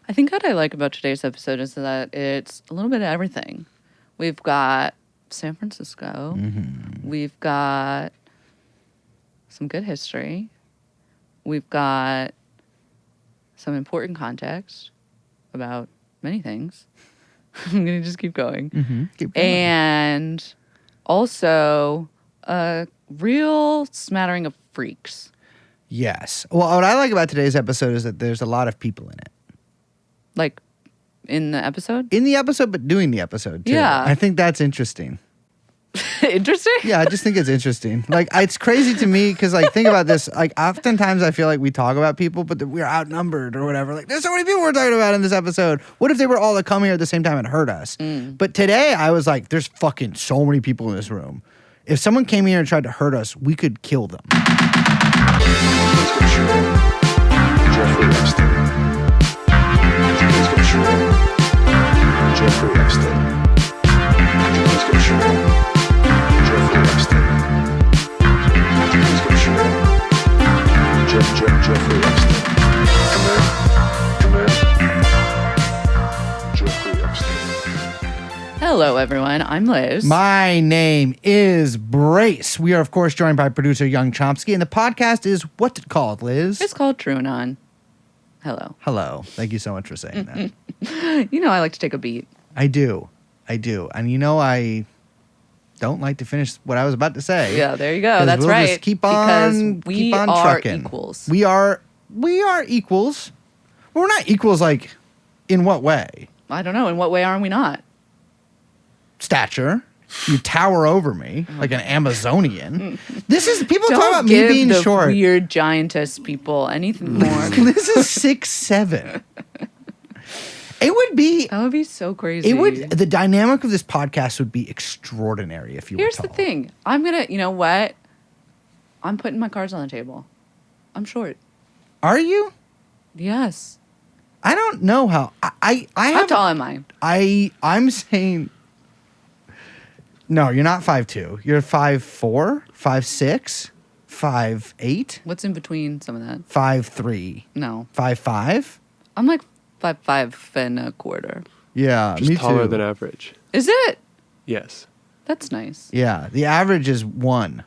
I think what I like about today's episode is that it's a little bit of everything. We've got San Francisco. Mm-hmm. We've got some good history. We've got some important context about many things. I'm going to just keep going. Mm-hmm. Keep going. And also a real smattering of freaks. Yes. Well, what I like about today's episode is that there's a lot of people in it. Like in the episode? In the episode, but doing the episode, too. Yeah. I think that's interesting. Interesting? Yeah, I just think it's interesting. Like, it's crazy to me because, like, think about this. Like, oftentimes I feel like we talk about people, but we're outnumbered or whatever. Like, there's so many people we're talking about in this episode. What if they were all to come here at the same time and hurt us? But today I was like, there's fucking so many people in this room. If someone came here and tried to hurt us, we could kill them. Jeffrey Epstein. Jeffrey Epstein. Jeffrey Epstein. Jeffrey Epstein. Come in. Jeffrey Epstein. Hello, everyone. I'm Liz. My name is Brace. We are, of course, joined by producer Young Chomsky, and the podcast is what's it called, Liz? It's called TrueAnon. Hello. Hello. Thank you so much for saying that. You know I like to take a beat. I do. And you know I don't like to finish what I was about to say. Yeah, there you go. 'Cause That's we'll right. just keep because on we are trucking. Equals. We are equals. Well, we're not equals, like, in what way? I don't know. In what way are we not? Stature. You tower over me like an Amazonian. This is people Don't talk about me give being the short. weird giantess people anything more. This is 6'7". It would be. That would be so crazy. It would. The dynamic of this podcast would be extraordinary if you were Here's tall. the thing. I'm gonna. You know what? I'm putting my cards on the table. I'm short. Are you? Yes. I don't know how. I How have. tall am I? I'm saying. No, you're not 5'2". You're 5'4", 5'6", 5'8", What's in between some of that? 5'3", No. 5'5". I'm like 5'5" and a quarter. Yeah, Just me taller too. than average. Is it? Yes. That's nice. Yeah, the average is 1.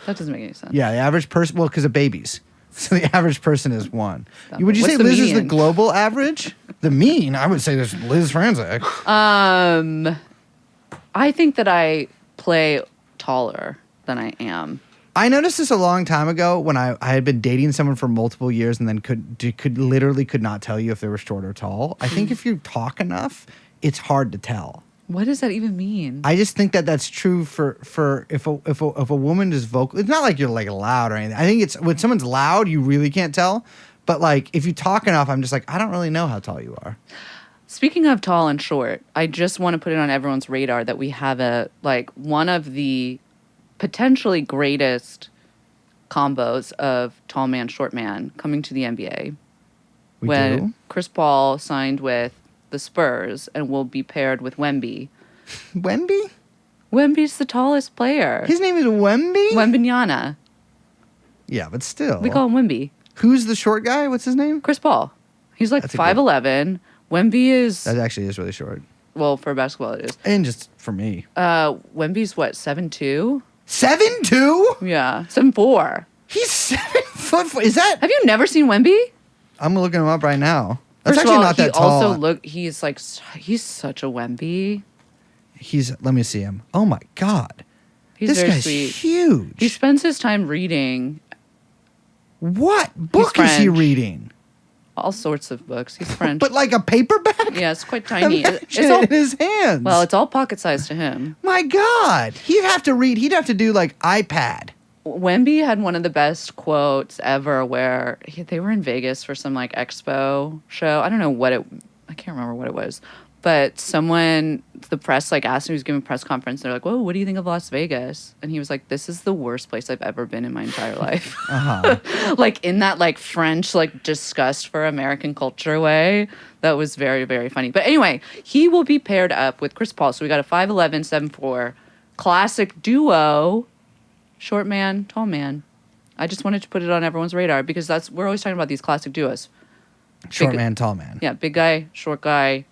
That doesn't make any sense. Yeah, the average person. Well, because of babies, so the average person is 1. Stop Would it. you What's say the Liz is the median? global average? The mean, I would say, there's Liz Franzik. I think that I play taller than I am. I noticed this a long time ago when I had been dating someone for multiple years and then could literally not tell you if they were short or tall. I think if you talk enough, it's hard to tell. What does that even mean? I just think that that's true for if a woman is vocal. It's not like you're like loud or anything. I think it's when someone's loud, you really can't tell. But like if you talk enough, I'm just like, I don't really know how tall you are. Speaking of tall and short, I just want to put it on everyone's radar that we have one of the potentially greatest combos of tall man, short man coming to the NBA. We when do? Chris Paul signed with the Spurs and will be paired with Wemby. Wemby? Wemby's the tallest player. His name is Wemby? Wembenyana. Yeah, but still. We call him Wemby. Who's the short guy? What's his name? Chris Paul. He's like That's a good- 5'11". Wemby is, That actually is really short. well, for basketball it is. And just for me. Wemby's what, 7'2"? 7'2"? Yeah, 7'4". He's 7 foot. Is that? Have you never seen Wemby? I'm looking him up right now. That's First of actually all, not that he tall. also he's such a Wemby. Let me see him. Oh my God. He's This very guy's sweet. huge. He spends his time reading What book is he French. reading? all sorts of books. He's French. But like a paperback? Yeah, it's quite tiny. Imagine It's all, it in his hands. well, it's all pocket sized to him. My God. He'd have to read. He'd have to do like iPad. Wemby had one of the best quotes ever where they were in Vegas for some like expo show. I don't know I can't remember what it was. But the press like asked him, he was giving a press conference. They're like, whoa, what do you think of Las Vegas? And he was like, this is the worst place I've ever been in my entire life. Like in that like French, like disgust for American culture way. That was very, very funny. But anyway, he will be paired up with Chris Paul. So we got a 5'11", 7'4", classic duo, short man, tall man. I just wanted to put it on everyone's radar because we're always talking about these classic duos. Short Big- man, tall man. Yeah, big guy, short guy,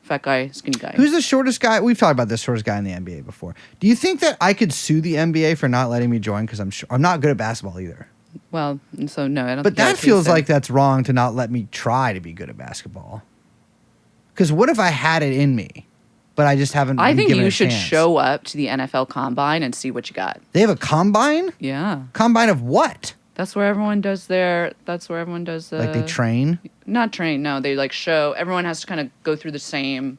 fat guy, skinny guy. Who's the shortest guy? We've talked about the shortest guy in the NBA before. Do you think that I could sue the NBA for not letting me join? Because I'm not good at basketball either. Well, so no, I don't. But think I that would feels say- like that's wrong to not let me try to be good at basketball. Because what if I had it in me, but I just haven't I been think given you a should chance? show up to the NFL Combine and see what you got. They have a combine? Yeah, Combine of what? that's where everyone does their. That's where everyone does the. Like they train? Not train. No, they like show. Everyone has to kind of go through the same.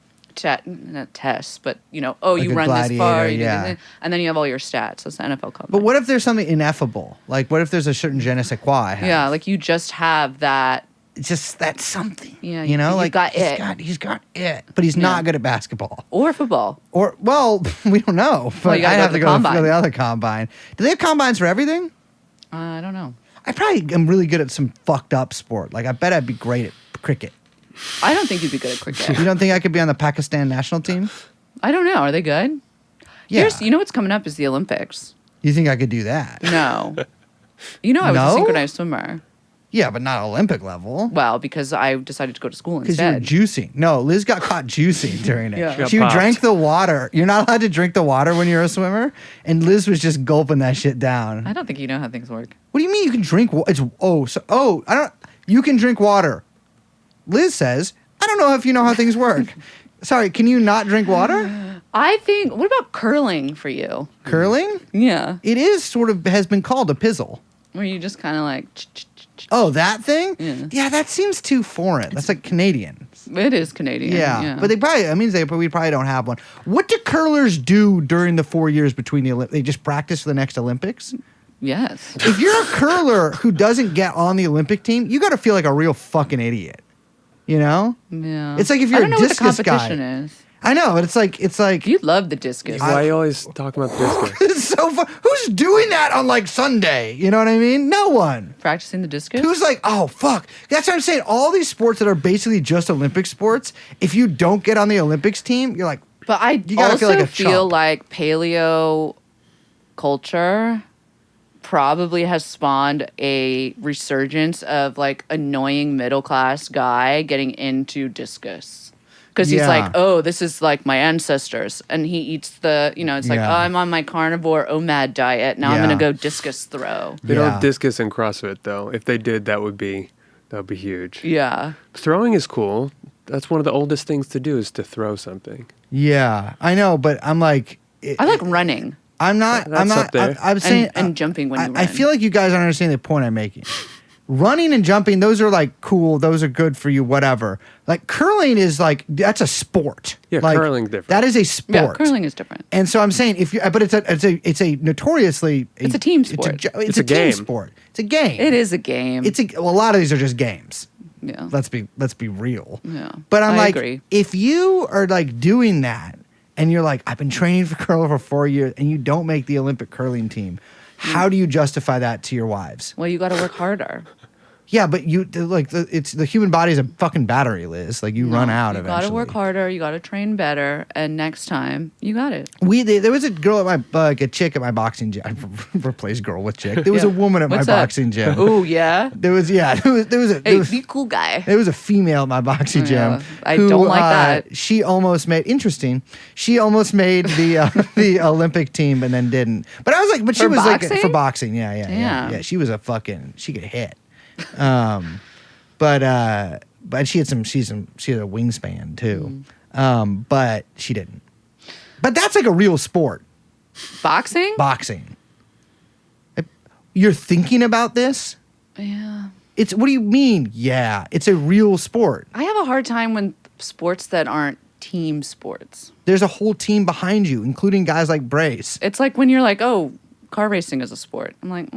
Not tests, but oh, Like you a run this far, gladiator, you do yeah. this, and then you have all your stats. That's the NFL Combine. But what if there's something ineffable? Like what if there's a certain je ne sais quoi I have? Yeah, like you just have that. It's just that's something. Yeah, you know, you've like got he's it. He's got it, but he's not good at basketball. Or football. Or well, we don't know. But you gotta I go have to to the go to combine. the other combine. Do they have combines for everything? I don't know. I probably am really good at some fucked up sport. Like I bet I'd be great at cricket. I don't think you'd be good at cricket. You don't think I could be on the Pakistan national team? I don't know. Are they good? Yeah. You know what's coming up is the Olympics. You think I could do that? No. I was No? a synchronized swimmer. Yeah, but not Olympic level. Well, because I decided to go to school Because you were instead. juicing. No, Liz got caught juicing during it. Yeah. She got She popped. drank the water. You're not allowed to drink the water when you're a swimmer. And Liz was just gulping that shit down. I don't think you know how things work. What do you mean you can drink water? I don't. You can drink water. Liz says, I don't know if you know how things work. Sorry, can you not drink water? I think. What about curling for you? Curling? Yeah, It is sort of has been called a pizzle. where you just kind of like. Oh, that thing? Yeah. That seems too foreign. That's like Canadian. It is Canadian. Yeah. But we probably don't have one. What do curlers do during the 4 years between the Olympics? They just practice for the next Olympics? Yes. If you're a curler who doesn't get on the Olympic team, you got to feel like a real fucking idiot. You know? Yeah. It's like if you're I don't a know what the discus guy. competition is. I know, but it's like You love the discus. Why are you always talking about discus? it's so fun. Who's doing that on like Sunday? You know what I mean? No one. Practicing the discus. Who's like, oh fuck. That's what I'm saying. All these sports that are basically just Olympic sports, if you don't get on the Olympics team, you're like, But I You gotta also feel like a feel chump. like paleo culture probably has spawned a resurgence of like annoying middle class guy getting into discus. Because he's Yeah. like, oh, this is like my ancestors. And he eats it's like, Yeah. oh, I'm on my carnivore OMAD diet. Now I'm Yeah. going to go discus throw. They Yeah. don't have discus and CrossFit though. If they did, that would be huge. Yeah. Throwing is cool. That's one of the oldest things to do is to throw something. yeah, I know, but I'm like, I like running I'm not, That's I'm not, up there. I'm saying, and jumping when you run. I feel like you guys don't understand the point I'm making. Running and jumping, those are like cool. Those are good for you, whatever. Like curling is like, that's a sport. Yeah, like, curling's different. That is a sport. Yeah, curling is different. And so I'm saying, but it's a notoriously It's a team sport. It's a a team game. sport. It's a game. It is a game. A lot of these are just games. yeah. Let's be real. Yeah. But I'm I like, agree. if you are like doing that, and you're like, I've been training for curling for 4 years, and you don't make the Olympic curling team, how do you justify that to your wives? Well, you got to work harder. Yeah, but it's the human body is a fucking battery, Liz. Like you run out You eventually. got to work harder. You got to train better. And next time, you got it. There was a girl at my a chick at my boxing gym. I replaced girl with chick. There was Yeah. a woman at What's my that? boxing gym. Oh, yeah? There was Hey, be cool guy. There was a female at my boxing Yeah, gym. I who, don't like that. She almost made She almost made the Olympic team and then didn't. But I was like, she For was like boxing? for boxing. Yeah. Damn. She was she could hit. But she had she had a wingspan too. But she didn't. But that's like a real sport. Boxing? Boxing. You're thinking about this? Yeah. What do you mean? Yeah, it's a real sport. I have a hard time with sports that aren't team sports. There's a whole team behind you, including guys like Brace. It's like when you're like, oh, car racing is a sport. I'm like,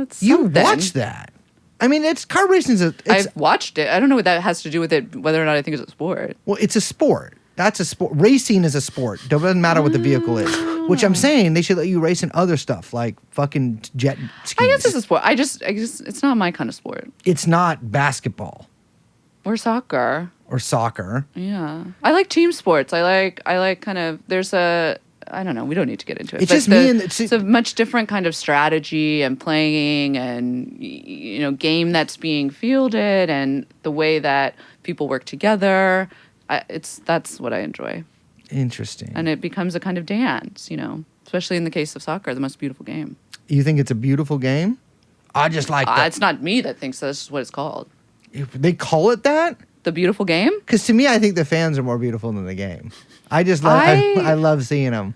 it's You something. watch that. I mean, car racing is I've watched it. I don't know what that has to do with it, whether or not I think it's a sport. well, it's a sport. That's a sport. Racing is a sport. Doesn't matter what the vehicle is. Which I'm saying they should let you race in other stuff like fucking jet skis. I guess it's a sport. I just, it's not my kind of sport. It's not basketball Or soccer. or soccer. Yeah. I like team sports. I like kind of, there's a I don't know. We don't need to get into it. It's But just me and it's a much different kind of strategy and playing and game that's being fielded and the way that people work together. That's what I enjoy. Interesting. And it becomes a kind of dance, especially in the case of soccer, the most beautiful game. You think it's a beautiful game? I just like that. It's not me that thinks that's what it's called. They call it that? The beautiful game? Because to me, I think the fans are more beautiful than the game. I just love. I love seeing them.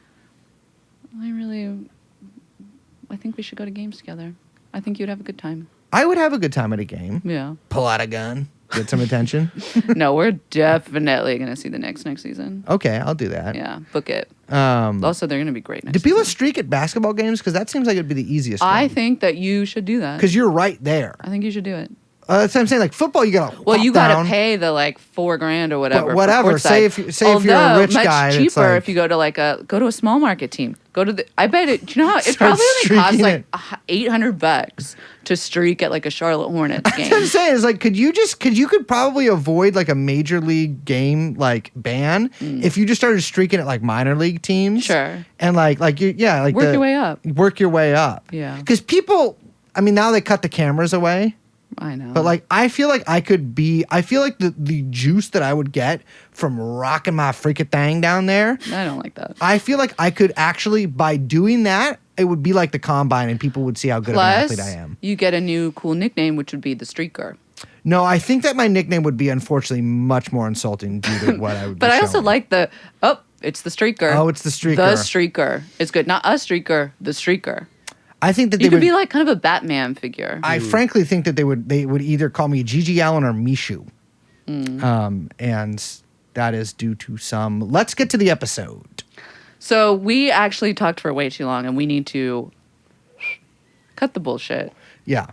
I think we should go to games together. I think you'd have a good time. I would have a good time at a game. Yeah. Pull out a gun, get some attention. No, we're definitely going to see the Knicks next season. Okay, I'll do that. Yeah, book it. Um, Also, they're going to be great next do people season. streak at basketball games? Because that seems like it'd be the easiest. I think that you should do that. Because you're right there. I think you should do it. That's what I'm saying. Like football, you gotta. Well, you got down. to pay the $4,000 or whatever. But whatever. For Say if you're a rich much guy, it's cheaper like- if you go to go to a small market team. Go to the. I bet it. Do you know how it Start probably only costs streaking $800 to streak at a Charlotte Hornets game. That's what I'm saying is you could probably avoid a major league game ban if you just started streaking at minor league teams. Sure. And work your way up. Work your way up. Yeah. Because people, now they cut the cameras away. I know. But I feel like the juice that I would get from rocking my freaking thing down there. I don't like that. I feel like I could actually, by doing that, it would be like the combine and people would see how good of an athlete I am. You get a new cool nickname, which would be the Streaker. No, I think that my nickname would be unfortunately much more insulting due to what I would But be I also showing. like it's the Streaker. Oh, it's the Streaker. The Streaker. It's good. Not a Streaker, the Streaker. I think that You they could would be kind of a Batman figure. I frankly think that they would either call me Gigi Allen or Mishu. And that is due to some. Let's get to the episode. So we actually talked for way too long, and we need to cut the bullshit Yeah.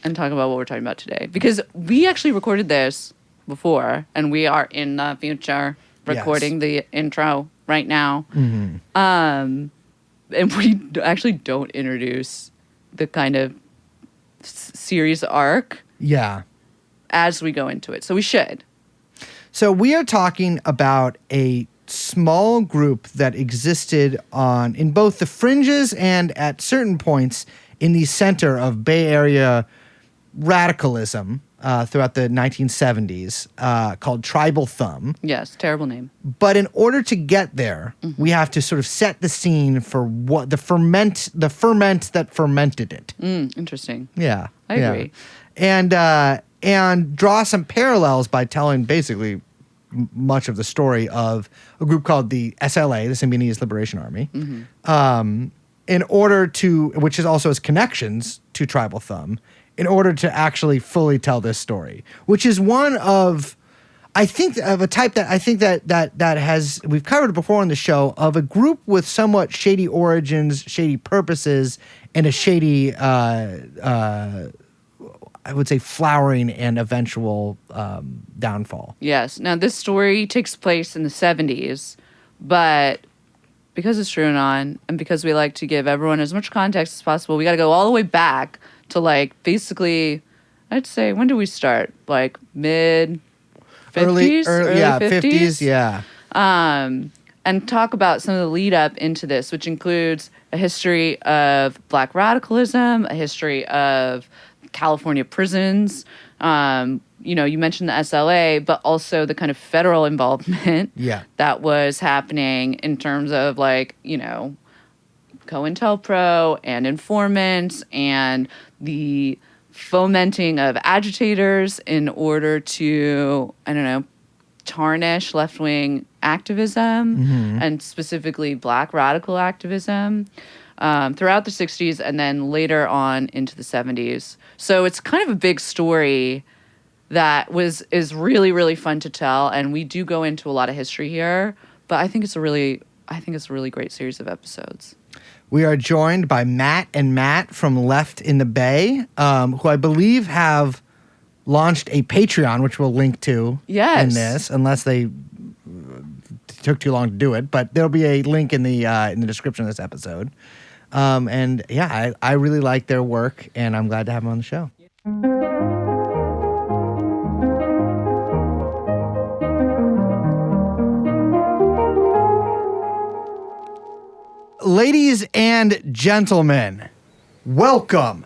and talk about what we're talking about today. Because we actually recorded this before, and we are in the future recording the intro right now. And we actually don't introduce the kind of series arc Yeah. as we go into it. So we should. So we are talking about a small group that existed in both the fringes and at certain points in the center of Bay Area radicalism throughout the 1970s called Tribal Thumb. Yes, terrible name. But in order to get there, we have to sort of set the scene for what the ferment that fermented it. Interesting. Yeah. I agree. And draw some parallels by telling basically much of the story of a group called the SLA, the Symbionese Liberation Army, in order to, which is also has connections to Tribal Thumb, in order to actually fully tell this story, which is one of, I think, of a type that I think that has, we've covered before on the show, of a group with somewhat shady origins, shady purposes, and a shady, I would say, flowering and eventual downfall. Yes. Now, this story takes place in the 70s, but because it's TrueAnon and because we like to give everyone as much context as possible, we got to go all the way back to basically, I'd say, when do we start? Mid 50s? Early 50s, yeah. And talk about some of the lead up into this, which includes a history of black radicalism, a history of California prisons. You mentioned the SLA, but also the kind of federal involvement that was happening in terms of COINTELPRO and informants and the fomenting of agitators in order to, tarnish left-wing activism and specifically black radical activism throughout the 60s and then later on into the 70s. So it's kind of a big story that is really, really fun to tell. And we do go into a lot of history here, but I think it's a really great series of episodes. We are joined by Matt and Matt from Left in the Bay, who I believe have launched a Patreon, which we'll link to in this, unless they took too long to do it. But there'll be a link in the description of this episode. I really like their work, and I'm glad to have them on the show. Ladies and gentlemen, welcome.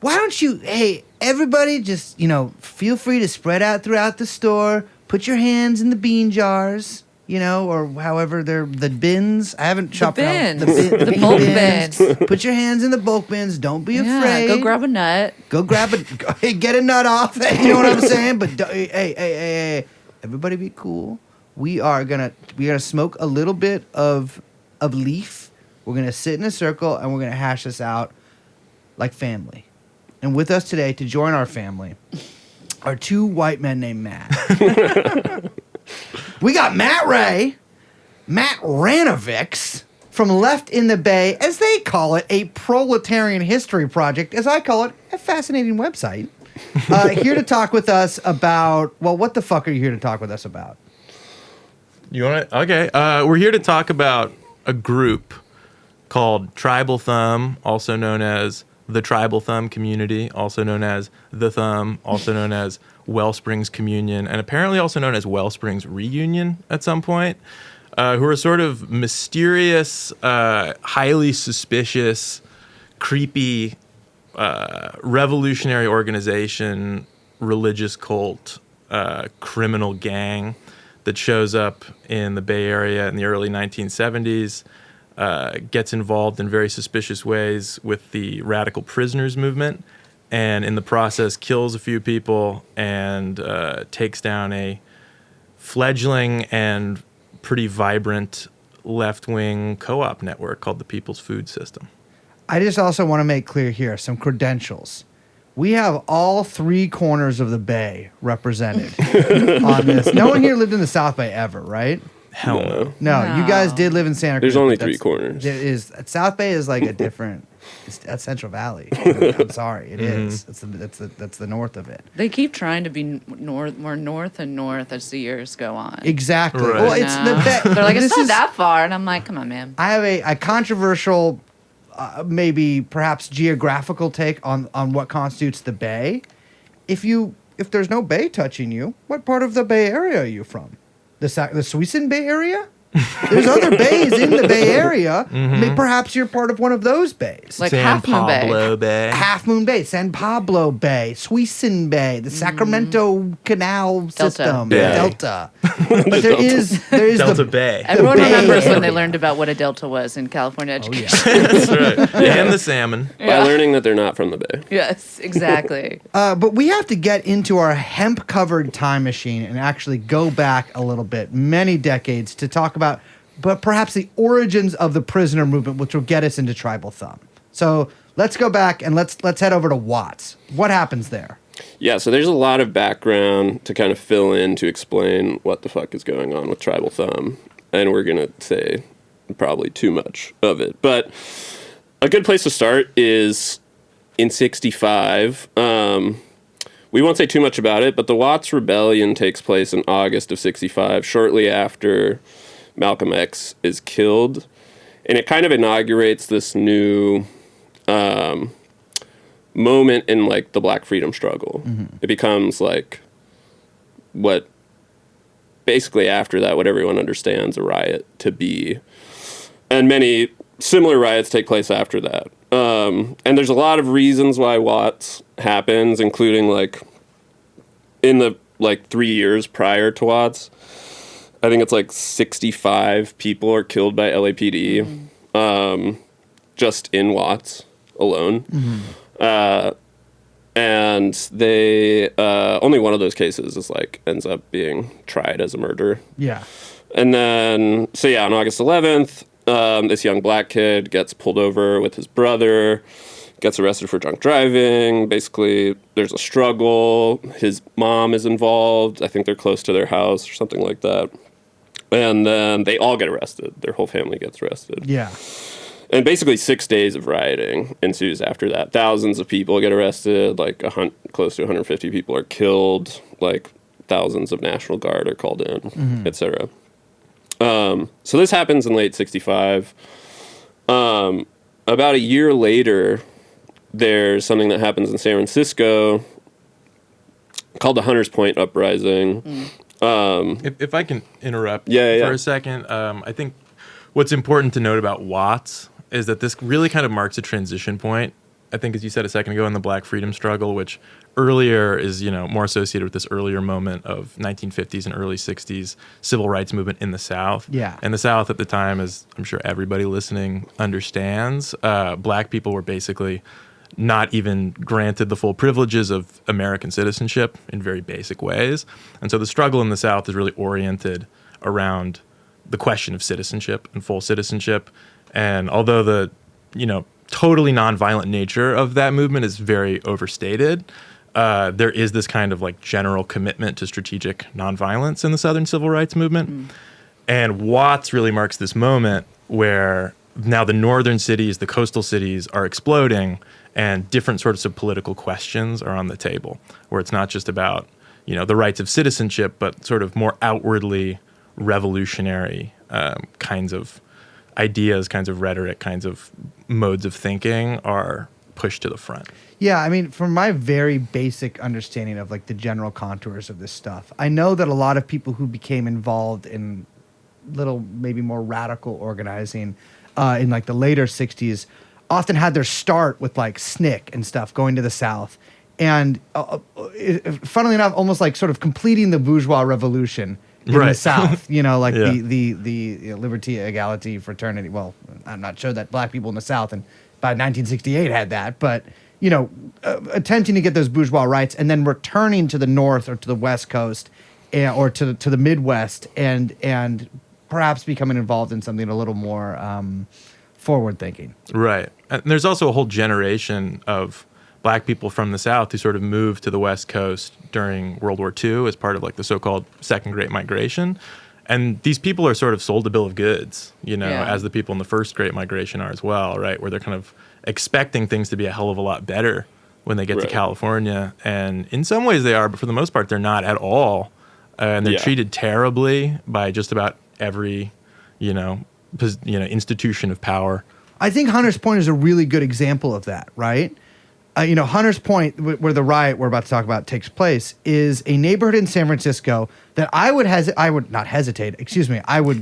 Why don't you, hey, everybody just, feel free to spread out throughout the store. Put your hands in the bean jars, or however they're the bins. I haven't shopped around. The bulk bins. Put your hands in the bulk bins. Don't be afraid. Go grab a nut. Hey, get a nut off. You know what I'm saying? But hey, everybody be cool. We are gonna smoke a little bit of leaf. We're gonna sit in a circle and we're gonna hash this out like family. And with us today to join our family are two white men named Matt. We got Matt Ranovix from Left in the Bay, as they call it, a proletarian history project, as I call it, a fascinating website. Here to talk with us about, what the fuck are you here to talk with us about? You want to? Okay. We're here to talk about a group called Tribal Thumb, also known as the Tribal Thumb Community, also known as the Thumb, also known as Wellsprings Communion, and apparently also known as Wellsprings Reunion at some point, who are sort of mysterious, highly suspicious, creepy, revolutionary organization, religious cult, criminal gang that shows up in the Bay Area in the early 1970s, gets involved in very suspicious ways with the radical prisoners movement, and in the process kills a few people and takes down a fledgling and pretty vibrant left-wing co-op network called the People's Food System. I just also want to make clear here some credentials. We have all three corners of the Bay represented on this. No one here lived in the South Bay ever, right? Hell no. No, you guys did live in Santa Cruz. There's only but three corners. There is South Bay is like a different. That's Central Valley. I'm sorry, it is. That's the north of it. They keep trying to be more north and north as the years go on. Exactly. Right. Well, it's the Bay. They're like, it's not that far, and I'm like, come on, man. I have a controversial, maybe perhaps geographical take on what constitutes the Bay. If there's no bay touching you, what part of the Bay Area are you from? The Suisun Bay Area? There's other bays in the Bay Area. Maybe perhaps you're part of one of those bays. Like San Half Moon Bay. Pablo Bay. Half Moon Bay, San Pablo Bay, Suisun Bay, the Sacramento Canal system, Yeah. Delta. But there is Delta the Bay. Everyone Bay remembers when they Area. learned about what a delta was in California education. That's right. And the salmon. By learning that they're not from the Bay. Yes, exactly. But we have to get into our hemp-covered time machine and actually go back a little bit, many decades, to talk about, but perhaps the origins of the prisoner movement, which will get us into Tribal Thumb. So let's go back and let's head over to Watts. What happens there? Yeah, so there's a lot of background to kind of fill in to explain what the fuck is going on with Tribal Thumb. And we're going to say probably too much of it. But a good place to start is in 65. We won't say too much about it, but the Watts Rebellion takes place in August of 65, shortly after Malcolm X is killed. And it kind of inaugurates this new moment in, like, the Black freedom struggle. It becomes, like, what basically after that, what everyone understands a riot to be. And many similar riots take place after that. And there's a lot of reasons why Watts happens, including, like, in the, 3 years prior to Watts, I think it's, 65 people are killed by LAPD, just in Watts alone. And they, only one of those cases is, ends up being tried as a murder. Yeah. And then, on August 11th, this young black kid gets pulled over with his brother, gets arrested for drunk driving. Basically, there's a struggle. His mom is involved. I think they're close to their house or something like that. And then they all get arrested. Their whole family gets arrested. Yeah. And basically 6 days of rioting ensues after that. Thousands of people get arrested. Close to 150 people are killed. Thousands of National Guard are called in, etc. So this happens in late 65. About a year later, there's something that happens in San Francisco called the Hunters Point Uprising. If I can interrupt Yeah. for a second, I think what's important to note about Watts is that this really kind of marks a transition point. I think, as you said a second ago, in the Black freedom struggle, which earlier is, more associated with this earlier moment of 1950s and early 60s civil rights movement in the South. Yeah. And the South at the time, as I'm sure everybody listening understands, Black people were basically not even granted the full privileges of American citizenship in very basic ways. And so the struggle in the South is really oriented around the question of citizenship and full citizenship. And although the, totally nonviolent nature of that movement is very overstated, there is this kind of like general commitment to strategic nonviolence in the Southern civil rights movement. And Watts really marks this moment where now the northern cities, the coastal cities are exploding, and different sorts of political questions are on the table, where it's not just about, the rights of citizenship, but sort of more outwardly revolutionary kinds of ideas, kinds of rhetoric, kinds of modes of thinking are pushed to the front. Yeah, I mean, from my very basic understanding of like the general contours of this stuff, I know that a lot of people who became involved in little, maybe more radical organizing in like the later 60s often had their start with like SNCC and stuff, going to the South. And funnily enough, almost like sort of completing the bourgeois revolution in the South, like the liberty, equality, fraternity. Well, I'm not sure that Black people in the South and by 1968 had that, but attempting to get those bourgeois rights and then returning to the North or to the West Coast or to the Midwest and perhaps becoming involved in something a little more forward thinking. Right. And there's also a whole generation of Black people from the South who sort of moved to the West Coast during World War II as part of like the so-called Second Great Migration. And these people are sort of sold a bill of goods, as the people in the First Great Migration are as well, right? Where they're kind of expecting things to be a hell of a lot better when they get to California. And in some ways they are, but for the most part, they're not at all. And they're treated terribly by just about every, institution of power. I think Hunters Point is a really good example of that, right? Hunters Point, where the riot we're about to talk about takes place, is a neighborhood in San Francisco that I would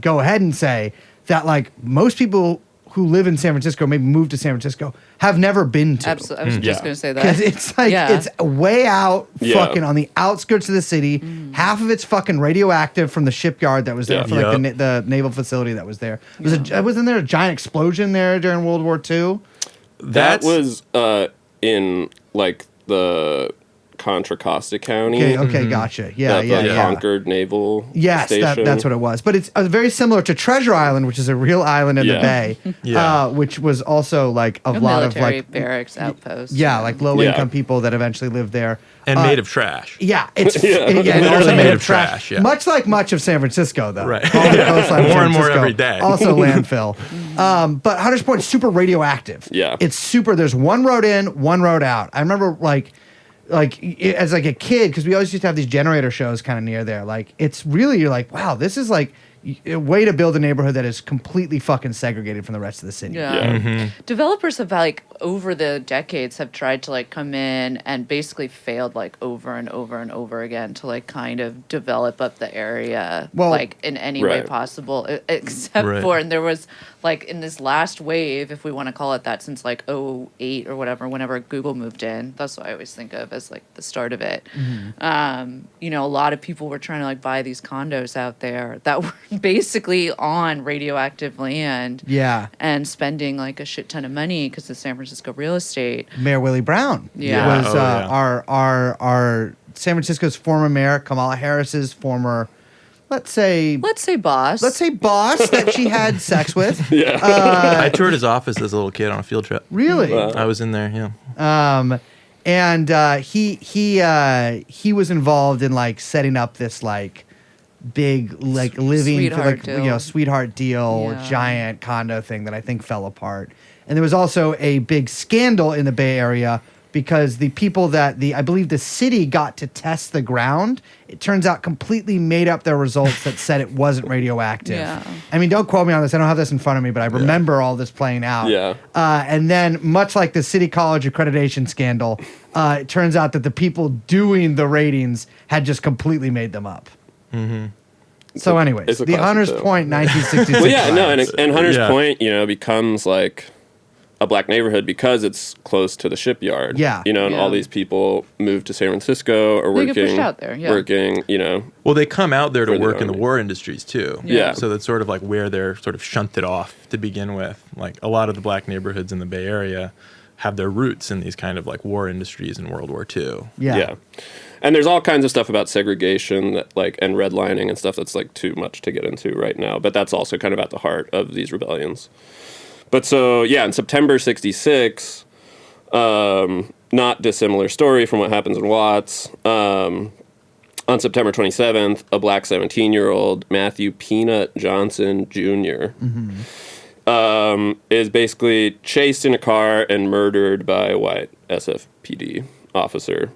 go ahead and say that like most people who live in San Francisco, maybe moved to San Francisco, have never been to. Absolutely. I was just going to say that. Because it's like, it's way out fucking on the outskirts of the city. Half of it's fucking radioactive from the shipyard that was there for like the naval facility that was there. Wasn't there a giant explosion there during World War II? That was in like the Contra Costa County. Okay, gotcha. Yeah. Concord Naval Station. That's what it was. But it's very similar to Treasure Island, which is a real island in the bay, which was also like a lot of like barracks outposts. Yeah, like low income people that eventually lived there. And made of trash. Yeah, it's literally made of trash. Yeah. Much like much of San Francisco, though. Right. All the coastline of more San and more Francisco, every day. Also landfill. But Hunters Point is super radioactive. Yeah. It's super. There's one road in, one road out. I remember as like a kid, because we always used to have these generator shows kind of near there. Like, it's really, you're like, wow, this is like a way to build a neighborhood that is completely fucking segregated from the rest of the city. Yeah. Developers have like over the decades have tried to like come in and basically failed like over and over and over again to like kind of develop up the area like in any way possible, except for, and there was like in this last wave, if we want to call it that, since like 2008 or whatever, whenever Google moved in, that's what I always think of as like the start of it. A lot of people were trying to like buy these condos out there that were basically on radioactive land. Yeah. And spending like a shit ton of money because of San Francisco real estate. Mayor Willie Brown was our San Francisco's former mayor, Kamala Harris's former, let's say boss that she had sex with. I toured his office as a little kid on a field trip. Really? I was in there, and he was involved in like setting up this like big like living sweetheart for like sweetheart deal giant condo thing that I think fell apart. And there was also a big scandal in the Bay Area because the people that I believe the city got to test the ground, it turns out completely made up their results that said it wasn't radioactive. Yeah. I mean, don't quote me on this. I don't have this in front of me, but I remember all this playing out. Yeah. And then, much like the City College accreditation scandal, it turns out that the people doing the ratings had just completely made them up. Mm-hmm. So anyways, the Hunters Point 1966. Well, and Hunters Point, becomes like a black neighborhood because it's close to the shipyard. Yeah. You know, and all Yeah. these people move to San Francisco or They get pushed working out there, yeah. working, you know. Well, they come out there to For the work in the army. war industries too. Yeah. So that's sort of like where they're sort of shunted off to begin with. Like a lot of the black neighborhoods in the Bay Area have their roots in these kind of like war industries in World War II. Yeah. And there's all kinds of stuff about segregation that, like, and redlining and stuff that's like too much to get into right now. But that's also kind of at the heart of these rebellions. But so, yeah, in September 66, not dissimilar story from what happens in Watts. On September 27th, a black 17-year-old, Matthew Peanut Johnson Jr., is basically chased in a car and murdered by a white SFPD officer,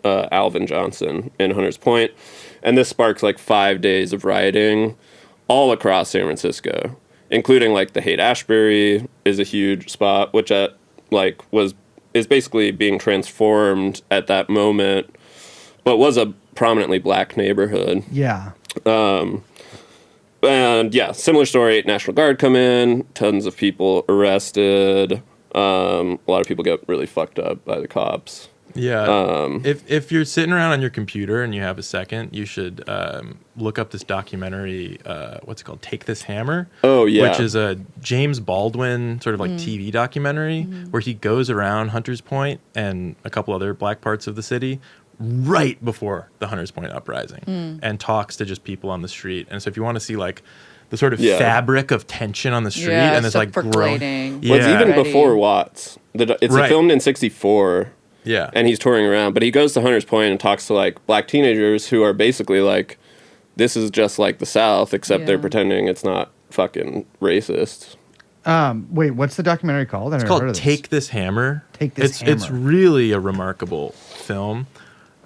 Alvin Johnson, in Hunters Point. And this sparks like 5 days of rioting all across San Francisco, including like the Haight-Ashbury is a huge spot, which is basically being transformed at that moment, but was a prominently black neighborhood. Yeah. And yeah, similar story. National Guard come in, tons of people arrested. A lot of people get really fucked up by the cops. Yeah. If you're sitting around on your computer and you have a second, you should look up this documentary. What's it called? Take This Hammer. Oh, yeah. Which is a James Baldwin sort of like TV documentary where he goes around Hunters Point and a couple other black parts of the city right before the Hunters Point uprising and talks to just people on the street. And so if you want to see like the sort of fabric of tension on the street and this stuff like growing. percolating. Well, it's even Ready. before Watts. It's Right. filmed in 64. Yeah. And he's touring around, but he goes to Hunters Point and talks to like black teenagers who are basically like, this is just like the South, except they're Yeah. pretending it's not fucking racist. Wait, what's the documentary called? It's called Take This Hammer. Take This It's Hammer. really a remarkable film.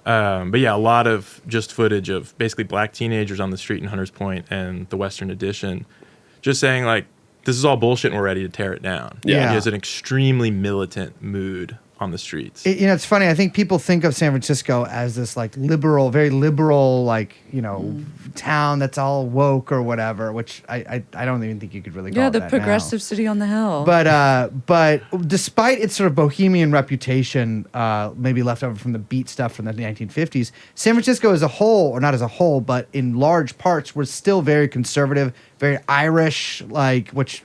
But yeah, a lot of just footage of basically black teenagers on the street in Hunters Point and the Western Edition just saying like, this is all bullshit and we're ready to tear it down. Yeah. He has an extremely militant mood on the streets. It's funny. I think people think of San Francisco as this like liberal, very liberal, like, town that's all woke or whatever, which I don't even think you could really call Yeah, it the that progressive now. city on the hill. But despite its sort of bohemian reputation, maybe left over from the beat stuff from the 1950s, San Francisco as a whole, or not as a whole, but in large parts, was still very conservative, very Irish, like, which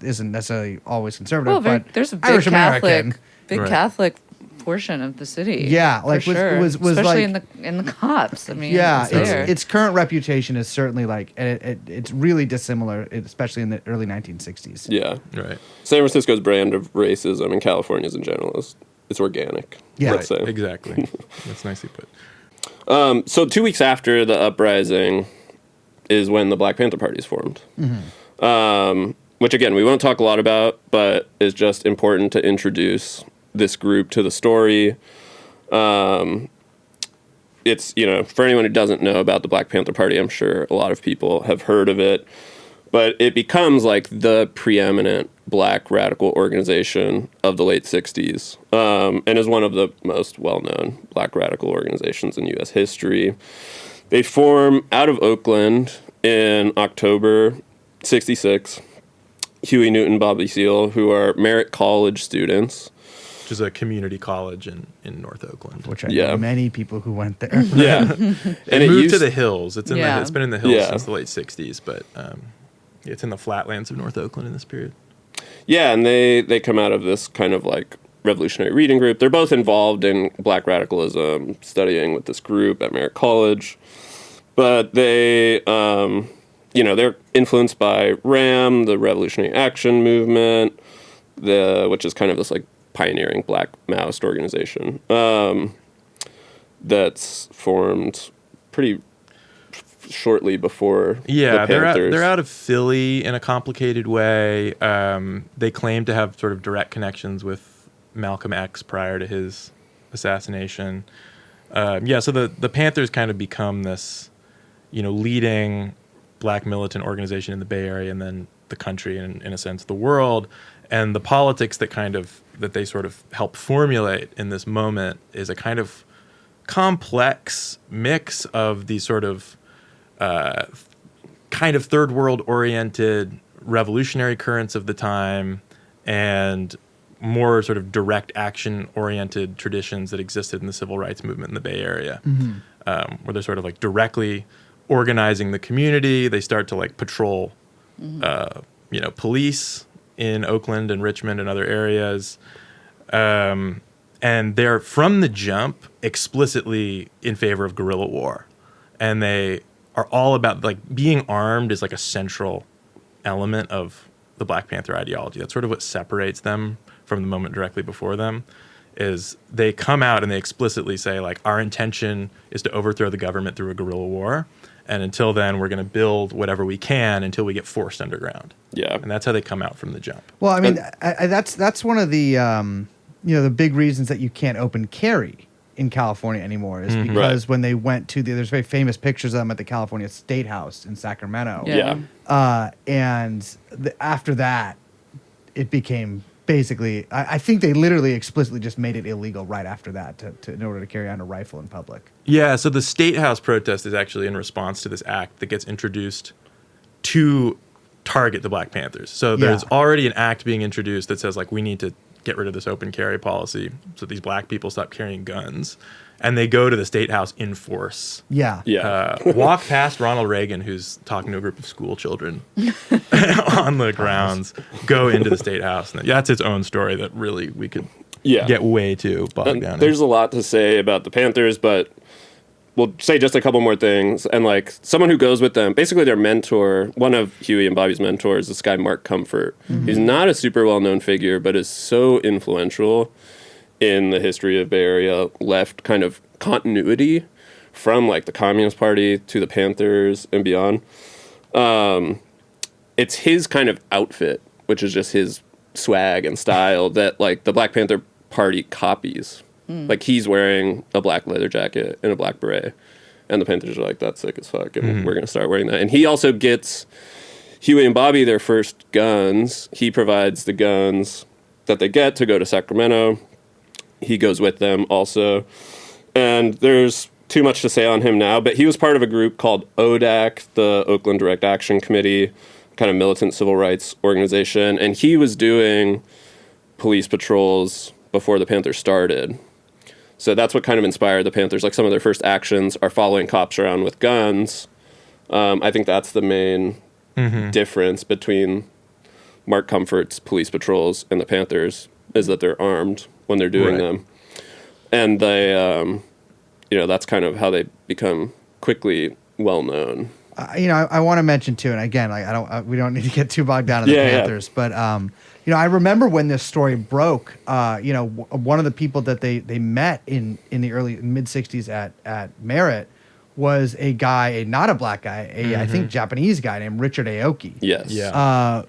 isn't necessarily always conservative, well, but there's a big Irish Catholic, American. Right. Catholic portion of the city. Yeah, for like, sure. was especially like- in the cops. I mean, Yeah, it's there. its current reputation is certainly like, and it's really dissimilar, especially in the early 1960s. Yeah. Right. San Francisco's brand of racism and California's in general is it's organic. Yeah. Let's say. Exactly. That's nicely put. So 2 weeks after the uprising is when the Black Panther Party is formed. Which again, we won't talk a lot about, but is just important to introduce this group to the story. It's, for anyone who doesn't know about the Black Panther Party, I'm sure a lot of people have heard of it, but it becomes like the preeminent black radical organization of the late 60s, and is one of the most well-known black radical organizations in U.S. history. They form out of Oakland in October 66. Huey Newton, Bobby Seale, who are Merritt College students. Which is a community college in North Oakland. Which I know many people who went there. Yeah. It And moved used to the hills. It's it's been in the hills Yeah. since the late 60s, but it's in the flatlands of North Oakland in this period. Yeah, and they come out of this kind of like revolutionary reading group. They're both involved in black radicalism, studying with this group at Merritt College. But they, they're influenced by RAM, the Revolutionary Action Movement, which is kind of this like pioneering black Maoist organization that's formed pretty shortly before the Panthers. They're out of Philly in a complicated way. They claim to have sort of direct connections with Malcolm X prior to his assassination. So the Panthers kind of become this, leading black militant organization in the Bay Area and then the country and in a sense the world. And the politics that they sort of help formulate in this moment is a kind of complex mix of these sort of kind of third world oriented revolutionary currents of the time and more sort of direct action oriented traditions that existed in the civil rights movement in the Bay Area, where they're sort of like directly organizing the community. They start to like patrol, police in Oakland and Richmond and other areas. And they're from the jump explicitly in favor of guerrilla war. And they are all about like being armed is like a central element of the Black Panther ideology. That's sort of what separates them from the moment directly before them, is they come out and they explicitly say like, our intention is to overthrow the government through a guerrilla war. And until then, we're going to build whatever we can until we get forced underground. Yeah. And that's how they come out from the jump. Well, I mean, that's one of the the big reasons that you can't open carry in California anymore is because when they went to there's very famous pictures of them at the California State House in Sacramento. And after that, it became basically, I think they literally explicitly just made it illegal right after that in order to carry on a rifle in public. Yeah, so the State House protest is actually in response to this act that gets introduced to target the Black Panthers. So there's already an act being introduced that says, like, we need to get rid of this open carry policy so these black people stop carrying guns. And they go to the State House in force. Walk past Ronald Reagan, who's talking to a group of school children on the grounds, go into the State House. And that's its own story that really we could get way too bogged down in. There's a lot to say about the Panthers, but we'll say just a couple more things. And like someone who goes with them, basically their mentor, one of Huey and Bobby's mentors, this guy Mark Comfort. He's not a super well-known figure, but is so influential in the history of Bay Area left kind of continuity from like the Communist Party to the Panthers and beyond. It's his kind of outfit, which is just his swag and style that like the Black Panther Party copies. Like he's wearing a black leather jacket and a black beret, and the Panthers are like, that's sick as fuck, and we're gonna start wearing that. And he also gets Huey and Bobby their first guns. He provides the guns that they get to go to Sacramento. He goes with them also. And there's too much to say on him now, but he was part of a group called ODAC, the Oakland Direct Action Committee, kind of militant civil rights organization. And he was doing police patrols before the Panthers started. So that's what kind of inspired the Panthers. Like some of their first actions are following cops around with guns. I think that's the main difference between Mark Comfort's police patrols and the Panthers is that they're armed when they're doing them. And they, that's kind of how they become quickly well known. I want to mention too, and again, like we don't need to get too bogged down in the Panthers, but I remember when this story broke. One of the people that they met in the early mid '60s at Merritt was a guy, not a black guy, I think Japanese guy named Richard Aoki. Yes.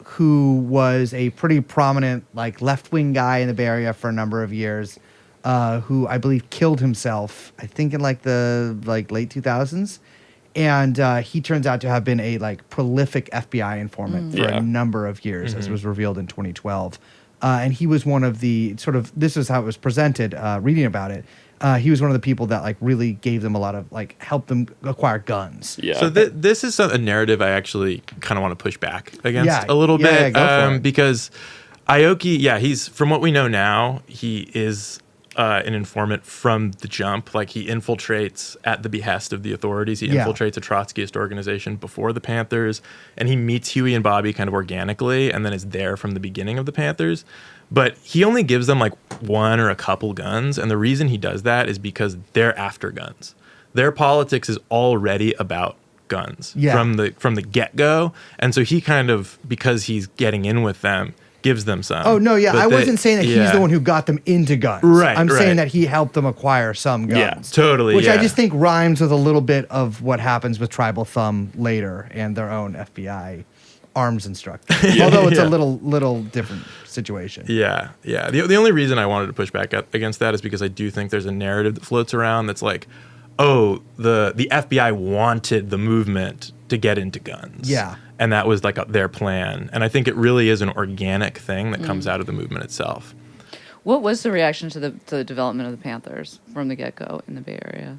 Who was a pretty prominent like left wing guy in the Bay Area for a number of years. Who I believe killed himself, I think in like the late 2000s. And he turns out to have been a like prolific FBI informant for a number of years, as was revealed in 2012. And he was one of the this is how it was presented, reading about it. He was one of the people that like really gave them a lot of like helped them acquire guns. Yeah. So this is a narrative I actually kind of want to push back against a little bit, because Aoki, he's, from what we know now, he is an informant from the jump. Like he infiltrates at the behest of the authorities. He infiltrates a Trotskyist organization before the Panthers, and he meets Huey and Bobby kind of organically, and then is there from the beginning of the Panthers. But he only gives them like one or a couple guns, and the reason he does that is because they're after guns. Their politics is already about guns from the get-go, and so he kind of, because he's getting in with them, gives them some. Oh, no, I wasn't saying that he's the one who got them into guns. Right, I'm saying that he helped them acquire some guns. Yeah, totally. Which I just think rhymes with a little bit of what happens with Tribal Thumb later and their own FBI arms instructor. Although it's a little different situation. Yeah. The only reason I wanted to push back against that is because I do think there's a narrative that floats around that's like, oh, the FBI wanted the movement to get into guns. Yeah. And that was like their plan. And I think it really is an organic thing that comes out of the movement itself. What was the reaction to the development of the Panthers from the get-go in the Bay Area?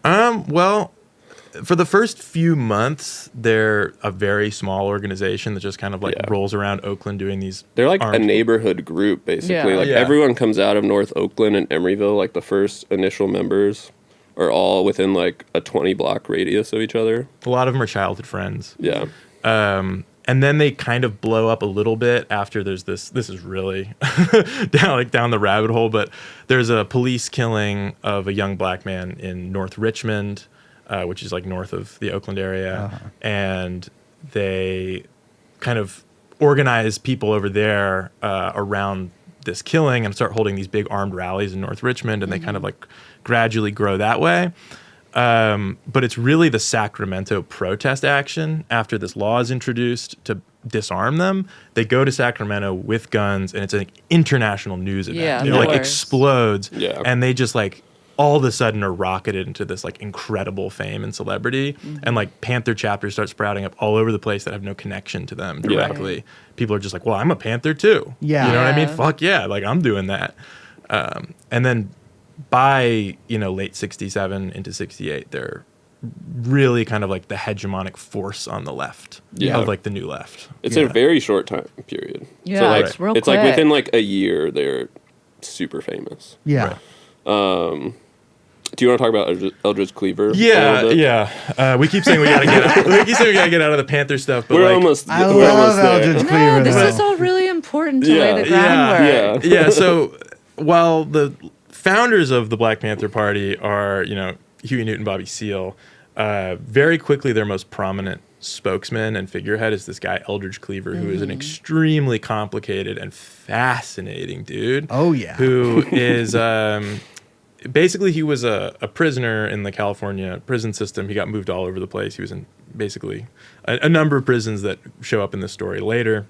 Well, for the first few months, they're a very small organization that just kind of like rolls around Oakland doing these. They're like a armed- neighborhood group, basically. Yeah. Like Yeah. everyone comes out of North Oakland and Emeryville. Like the first initial members are all within like a 20-block radius of each other. A lot of them are childhood friends. Yeah. And then they kind of blow up a little bit after there's this is really down the rabbit hole, but there's a police killing of a young black man in North Richmond, which is like north of the Oakland area. And they kind of organize people over there around this killing and start holding these big armed rallies in North Richmond, and they kind of like gradually grow that way. But it's really the Sacramento protest action after this law is introduced to disarm them. They go to Sacramento with guns, and it's an international news event. Yeah, It of like course. explodes, Yeah. and they just like all of a sudden are rocketed into this like incredible fame and celebrity, and like Panther chapters start sprouting up all over the place that have no connection to them directly. People are just like, well, I'm a Panther too. Yeah. You know what I mean? Yeah. Fuck yeah, like I'm doing that. And then by late 67 into 68, they're really kind of like the hegemonic force on the left of like the new left. It's a very short time period. Yeah, so like, it's real it's like quick. within like a year, they're super famous. Yeah. Right. Do you want to talk about Eldridge Cleaver? a Yeah, little bit? yeah. We keep saying we gotta get out. We keep saying we gotta get out of the Panther stuff, but We're like, almost. I we're love almost there. Eldridge No, Cleaver. this though. is all really important to Yeah. lay the groundwork. Yeah. So while the founders of the Black Panther Party are, Huey Newton, Bobby Seale, very quickly their most prominent spokesman and figurehead is this guy Eldridge Cleaver, who is an extremely complicated and fascinating dude. Oh, yeah. Who is basically he was a prisoner in the California prison system. He got moved all over the place. He was in basically a number of prisons that show up in this story later.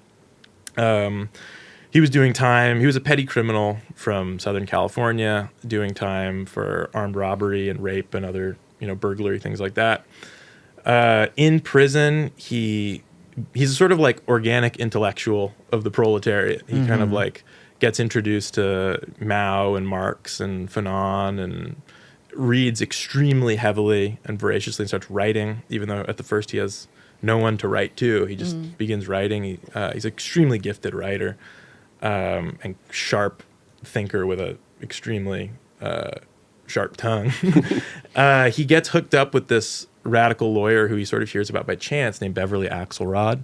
He was doing time. He was a petty criminal from Southern California, doing time for armed robbery and rape and other, burglary, things like that. In prison, he's a sort of like organic intellectual of the proletariat. He kind of like gets introduced to Mao and Marx and Fanon and reads extremely heavily and voraciously and starts writing, even though at the first he has no one to write to. He just begins writing. He's an extremely gifted writer. And sharp thinker with a extremely sharp tongue. He gets hooked up with this radical lawyer who he sort of hears about by chance named Beverly Axelrod,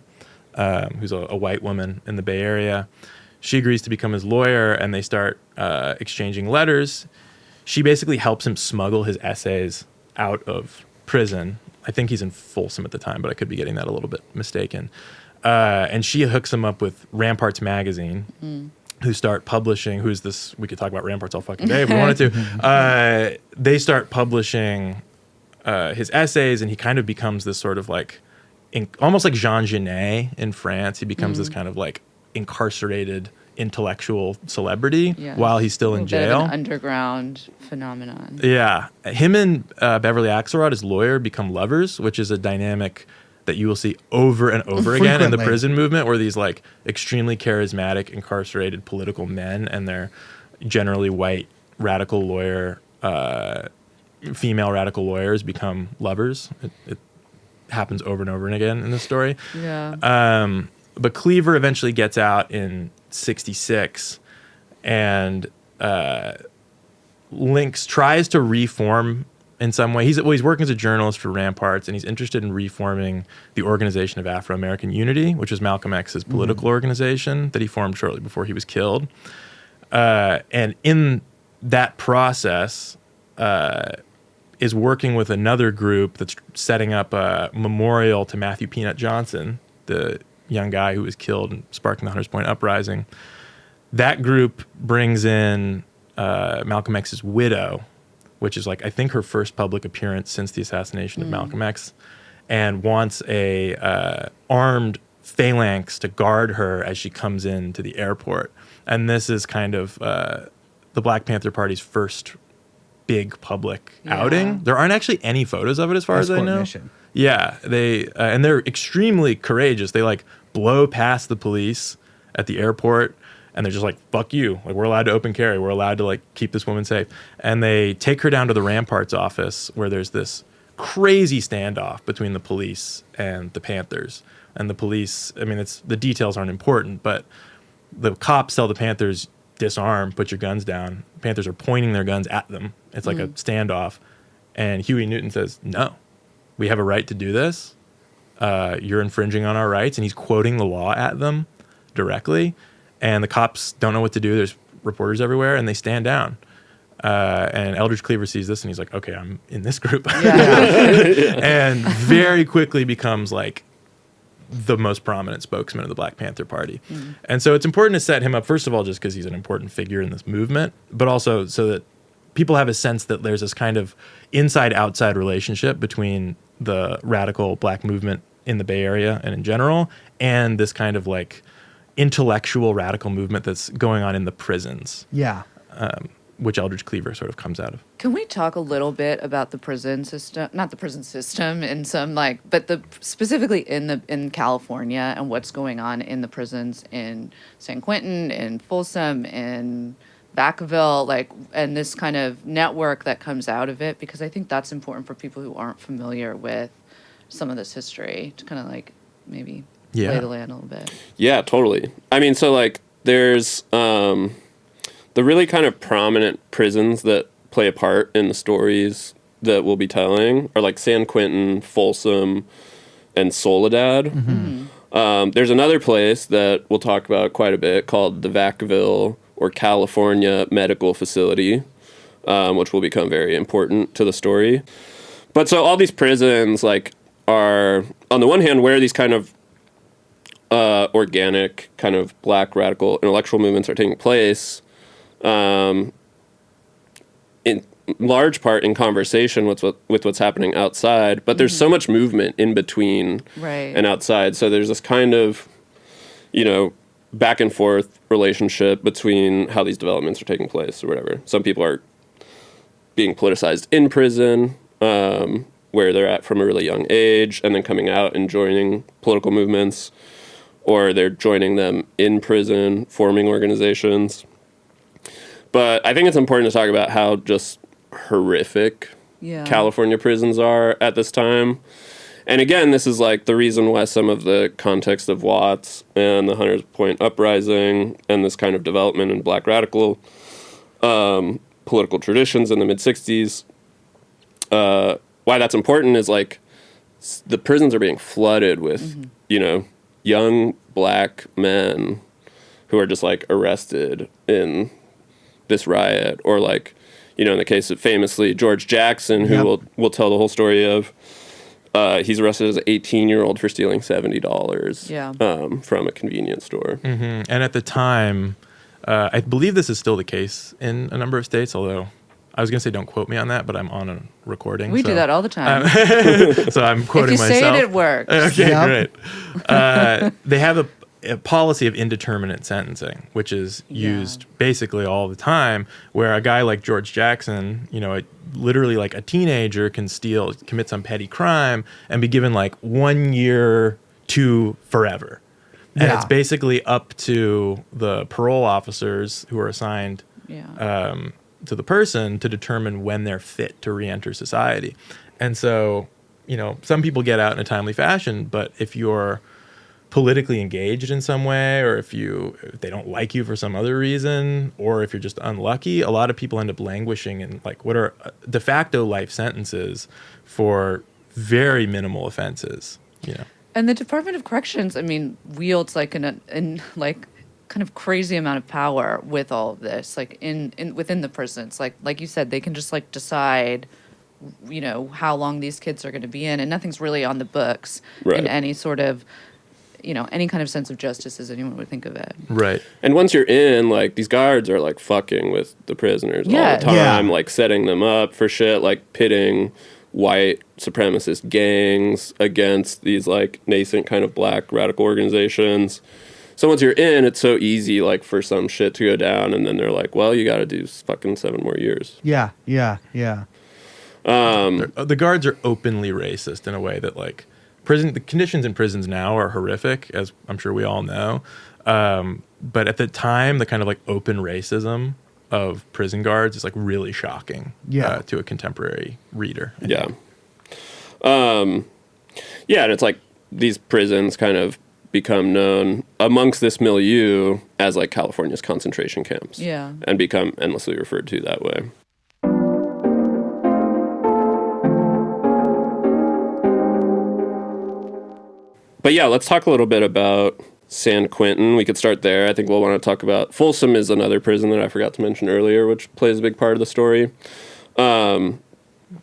who's a white woman in the Bay Area. She agrees to become his lawyer, and they start exchanging letters. She basically helps him smuggle his essays out of prison. I think he's in Folsom at the time, but I could be getting that a little bit mistaken. And she hooks him up with Ramparts magazine, who start publishing. Who's this? We could talk about Ramparts all fucking day if we wanted to. They start publishing his essays, and he kind of becomes this sort of like, almost like Jean Genet in France. He becomes this kind of like incarcerated intellectual celebrity while he's still in Bit of jail. an underground phenomenon. Yeah, him and Beverly Axelrod, his lawyer, become lovers, which is a dynamic that you will see over and over again in the Frequently. prison movement, where these like extremely charismatic, incarcerated political men and their generally white radical lawyer, female radical lawyers become lovers. It happens over and over and again in this story. Yeah. But Cleaver eventually gets out in 66 and tries to reform in some way. He's working as a journalist for Ramparts, and he's interested in reforming the Organization of Afro-American Unity, which is Malcolm X's political organization that he formed shortly before he was killed. And in that process, is working with another group that's setting up a memorial to Matthew Peanut Johnson, the young guy who was killed and sparking the Hunters Point uprising. That group brings in Malcolm X's widow, which is like, I think, her first public appearance since the assassination of Malcolm X, and wants a armed phalanx to guard her as she comes into the airport. And this is kind of the Black Panther Party's first big public outing. There aren't actually any photos of it as far as I Escort know. mission. Yeah, they and they're extremely courageous. They like blow past the police at the airport, and they're just like, fuck you. Like, we're allowed to open carry. We're allowed to like keep this woman safe. And they take her down to the Ramparts office, where there's this crazy standoff between the police and the Panthers. And the police, I mean, the details aren't important, but the cops tell the Panthers, disarm, put your guns down. Panthers are pointing their guns at them. It's like a standoff. And Huey Newton says, no, we have a right to do this. You're infringing on our rights. And he's quoting the law at them directly. And the cops don't know what to do. There's reporters everywhere, and they stand down. And Eldridge Cleaver sees this, and he's like, okay, I'm in this group. And very quickly becomes like the most prominent spokesman of the Black Panther Party. And so it's important to set him up, first of all, just because he's an important figure in this movement, but also so that people have a sense that there's this kind of inside-outside relationship between the radical Black movement in the Bay Area and in general, and this kind of like intellectual radical movement that's going on in the prisons. Yeah. Which Eldridge Cleaver sort of comes out of. Can we talk a little bit about the prison system? Not the prison system in some but specifically in California and what's going on in the prisons in San Quentin, in Folsom, in Vacaville, and this kind of network that comes out of it, because I think that's important for people who aren't familiar with some of this history to kind of maybe lay the land a little bit. Yeah, totally. I mean, so there's the really kind of prominent prisons that play a part in the stories that we'll be telling are San Quentin, Folsom, and Soledad. There's another place that we'll talk about quite a bit called the Vacaville or California Medical Facility, which will become very important to the story. But so all these prisons are, on the one hand, where these kind of organic kind of Black radical intellectual movements are taking place, in large part in conversation with what's happening outside, but there's so much movement in between and outside. So there's this kind of, back and forth relationship between how these developments are taking place or whatever. Some people are being politicized in prison, where they're at from a really young age, and then coming out and joining political movements, or they're joining them in prison, forming organizations. But I think it's important to talk about how just horrific California prisons are at this time. And again, this is the reason why some of the context of Watts and the Hunters Point Uprising and this kind of development in Black radical political traditions in the mid-'60s, why that's important is the prisons are being flooded with, young Black men who are just arrested in this riot, or in the case of famously George Jackson, who we'll tell the whole story of. He's arrested as an 18-year-old for stealing $70 from a convenience store. And at the time, I believe this is still the case in a number of states, although I was going to say don't quote me on that, but I'm on a recording. We do that all the time. So I'm quoting myself. If you say it, it works. Okay, great. They have a policy of indeterminate sentencing, which is used basically all the time, where a guy like George Jackson, literally a teenager can commit some petty crime and be given 1 year to forever. And it's basically up to the parole officers who are assigned to the person to determine when they're fit to re-enter society. And so, some people get out in a timely fashion, but if you're politically engaged in some way, or if they don't like you for some other reason, or if you're just unlucky, a lot of people end up languishing in what are de facto life sentences for very minimal offenses. And the Department of Corrections, wields kind of crazy amount of power with all of this, within the prisons. Like you said, they can just decide, how long these kids are going to be in, and nothing's really on the books in any sort of, any kind of sense of justice as anyone would think of it. Right. And once you're in, these guards are fucking with the prisoners all the time, setting them up for shit, pitting white supremacist gangs against these nascent kind of Black radical organizations. So once you're in, it's so easy for some shit to go down, and then they're well, you got to do fucking 7 more years. Yeah. The guards are openly racist in a way that the conditions in prisons now are horrific, as I'm sure we all know. But at the time, the kind of open racism of prison guards is really shocking to a contemporary reader. Yeah. Yeah, and it's like these prisons kind of become known amongst this milieu as like California's concentration camps. Yeah. And become endlessly referred to that way. But yeah, let's talk a little bit about San Quentin. We could start there. I think we'll want to talk about Folsom is another prison that I forgot to mention earlier, which plays a big part of the story.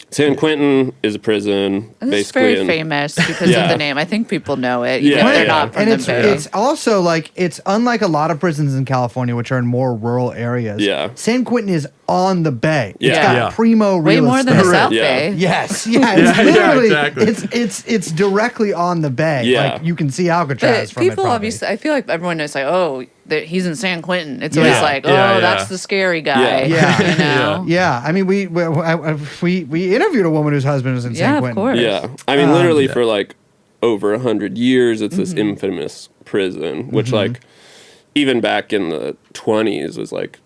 San Quentin is a prison. And it's basically very famous because Yeah. of the name. I think people know it, even Yeah, if they're yeah. not from And the Bay. it's also like, it's unlike a lot of prisons in California, which are in more rural areas. Yeah. San Quentin is on the bay. It's Yeah. got Yeah. primo Way real more than the estate. South Yeah. Bay. Yes, yeah, it's Yeah, literally, exactly. it's directly on the bay. Yeah. Like you can see Alcatraz But from it. people probably. obviously, I feel like everyone knows, like, oh, that he's in San Quentin. It's Yeah. always like, oh, Yeah, that's yeah. the scary guy. Yeah. You know? Yeah, I mean, we interviewed a woman whose husband was in Yeah, San of Quentin. course. Yeah. I mean, literally Yeah. for like over 100 years, it's this infamous prison, which like even back in the 20s was like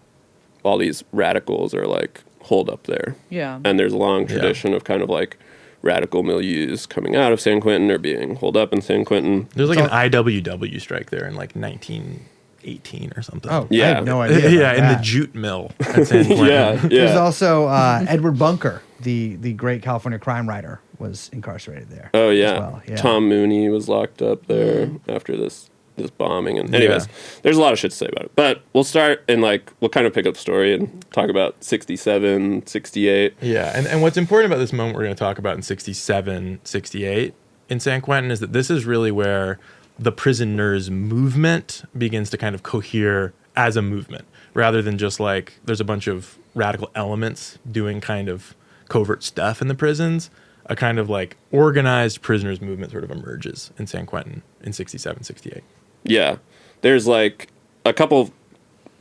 all these radicals are like holed up there. Yeah. And there's a long tradition of kind of like radical milieus coming out of San Quentin or being holed up in San Quentin. There's like an IWW strike there in like 1918 or something. Oh, I Yeah. have no idea. yeah, about in the that. jute mill at San Quentin. Yeah. There's Yeah. also Edward Bunker, the great California crime writer, was incarcerated there. Oh as yeah. well. Yeah. Tom Mooney was locked up there after this bombing. And anyways, there's a lot of shit to say about it. But we'll start and like we'll kind of pick up the story and talk about 67, 68. Yeah, and what's important about this moment we're going to talk about in 67, 68 in San Quentin is that this is really where the prisoners' movement begins to kind of cohere as a movement, rather than just like there's a bunch of radical elements doing kind of covert stuff in the prisons. A kind of like organized prisoners' movement sort of emerges in San Quentin in 67, 68. Yeah. There's like a couple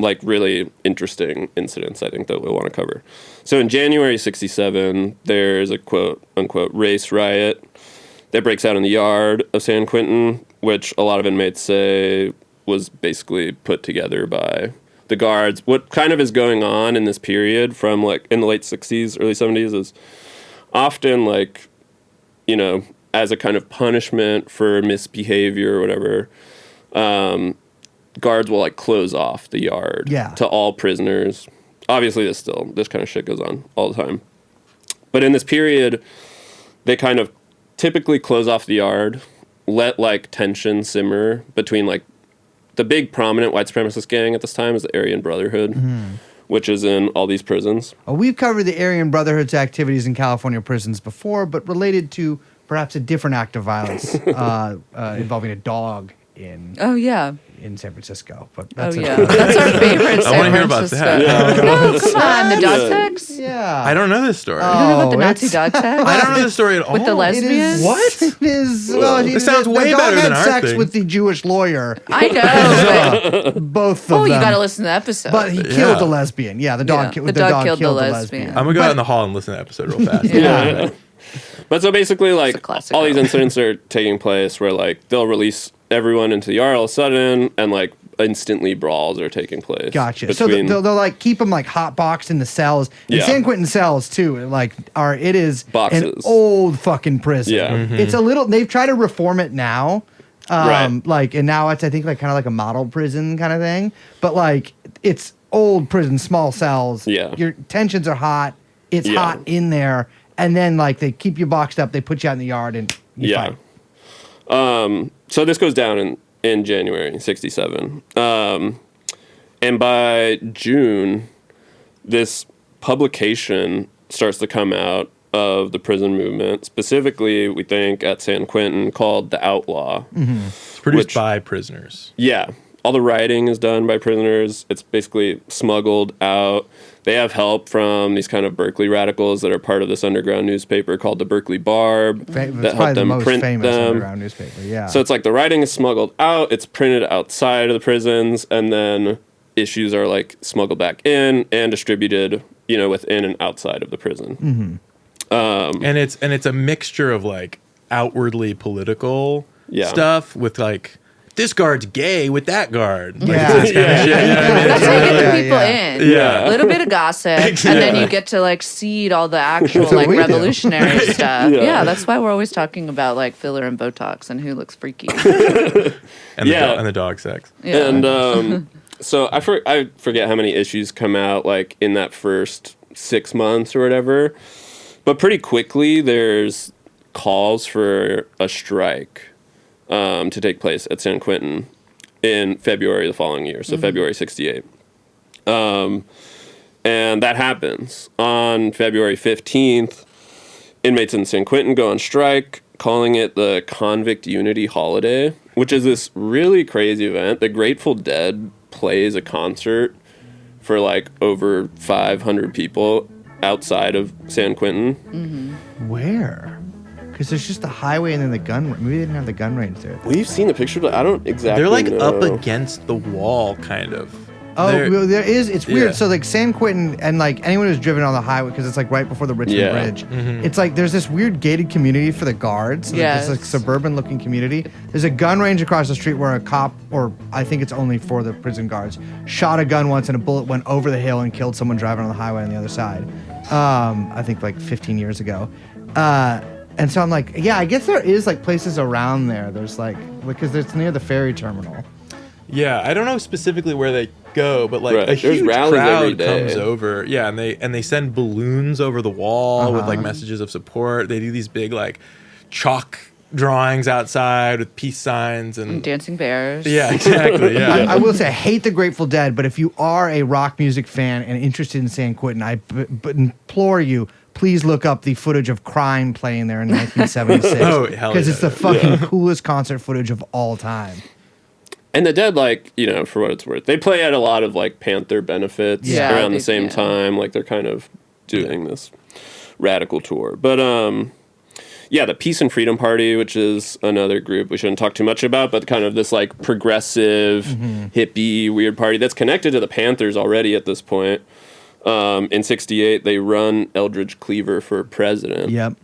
like really interesting incidents I think that we'll want to cover. So in January 67, there's a quote unquote race riot that breaks out in the yard of San Quentin, which a lot of inmates say was basically put together by the guards. What kind of is going on in this period from like in the late 60s, early 70s is often like, you know, as a kind of punishment for misbehavior or whatever, guards will like close off the yard to all prisoners. Obviously this kind of shit goes on all the time. But in this period, they kind of typically close off the yard, let like tension simmer between like the big prominent white supremacist gang at this time is the Aryan Brotherhood, which is in all these prisons. We've covered the Aryan Brotherhood's activities in California prisons before, but related to perhaps a different act of violence involving a dog in Oh, yeah. San Francisco. But Oh, that's yeah. That's our favorite San wanna hear about Francisco. that. No, come on. The dog sex? You Yeah. I don't know this story. don't know about the Oh, Nazi it's- dog sex? I don't know this story at all. With the It lesbian? is, What? It is. Well, This sounds the way dog better had than our sex thing. with the Jewish lawyer. I know. Both of Oh, you them. got to listen to the episode. But he killed Yeah. the lesbian. Yeah, the dog, Yeah, the dog killed the lesbian. I'm going to go out in the hall and listen to the episode real fast. Yeah. But so basically, like, a classic all these album. incidents are taking place where, like, they'll release everyone into the yard all of a sudden, and, like, instantly brawls are taking place. Gotcha. So between- they'll like keep them like hot boxed in the cells. And Yeah. San Quentin cells too. Like it is an Boxes. old fucking prison. Yeah. It's a little. They've tried to reform it now. Right. Like and now it's I think like kind of like a model prison kind of thing. But like it's old prison, small cells. Yeah. Your tensions are hot. It's Yeah. hot in there, and then like they keep you boxed up. They put you out in the yard and you Yeah. fight. So this goes down in January 67. And by June, this publication starts to come out of the prison movement, specifically, we think, at San Quentin, called The Outlaw. It's produced Which- by prisoners. Yeah. All the writing is done by prisoners. It's basically smuggled out. They have help from these kind of Berkeley radicals that are part of this underground newspaper called the Berkeley Barb It's that probably help the them most print famous them. underground newspaper. Yeah. So it's like the writing is smuggled out, it's printed outside of the prisons, and then issues are like smuggled back in and distributed, you know, within and outside of the prison. And it's a mixture of like outwardly political Yeah. stuff with like this guard's gay with that guard. Like, Yeah. this kind of shit, you know what I mean? That's how you get the people Yeah. in. Yeah. A little bit of gossip, and then you get to like seed all the actual That's what like we do. revolutionary stuff. Yeah. Yeah, that's why we're always talking about like filler and Botox and who looks freaky. And Yeah. and the dog sex. Yeah. And so I forget how many issues come out like in that first 6 months or whatever, but pretty quickly there's calls for a strike to take place at San Quentin in February the following year, so February 68. And that happens on February 15th. Inmates in San Quentin go on strike, calling it the Convict Unity Holiday, which is this really crazy event. The Grateful Dead plays a concert for like over 500 people outside of San Quentin. Where? Because there's just the highway and then the gun. Maybe they didn't have the gun range there. We've seen the picture, but I don't exactly They're like know. up against the wall, kind of. Oh, They're- well, there is. It's weird. Yeah. So like San Quentin and like anyone who's driven on the highway because it's like right before the Richmond Yeah. Bridge. It's like there's this weird gated community for the guards. Like, Yes. this like suburban looking community. There's a gun range across the street where a cop, or I think it's only for the prison guards, shot a gun once and a bullet went over the hill and killed someone driving on the highway on the other side. I think like 15 years ago. And so I'm like, yeah, I guess there is like places around there. There's like because it's near the ferry terminal. Yeah, I don't know specifically where they go, but like Right. a There's huge rallies every crowd day. comes over. Yeah, and they send balloons over the wall with Uh-huh. like messages of support. They do these big like chalk drawings outside with peace signs and Dancing bears. yeah, exactly. Yeah. I will say I hate the Grateful Dead, but if you are a rock music fan and interested in San Quentin, I implore you, please look up the footage of Crime playing there in 1976. Oh, hell Because yeah. it's the fucking coolest concert footage of all time. And the Dead, like, you know, for what it's worth, they play at a lot of like Panther benefits Yeah, around the they- same yeah. time. Like they're kind of doing this radical tour. But yeah, the Peace and Freedom Party, which is another group we shouldn't talk too much about, but kind of this like progressive, hippie, weird party that's connected to the Panthers already at this point. In 68, they run Eldridge Cleaver for president. Yep.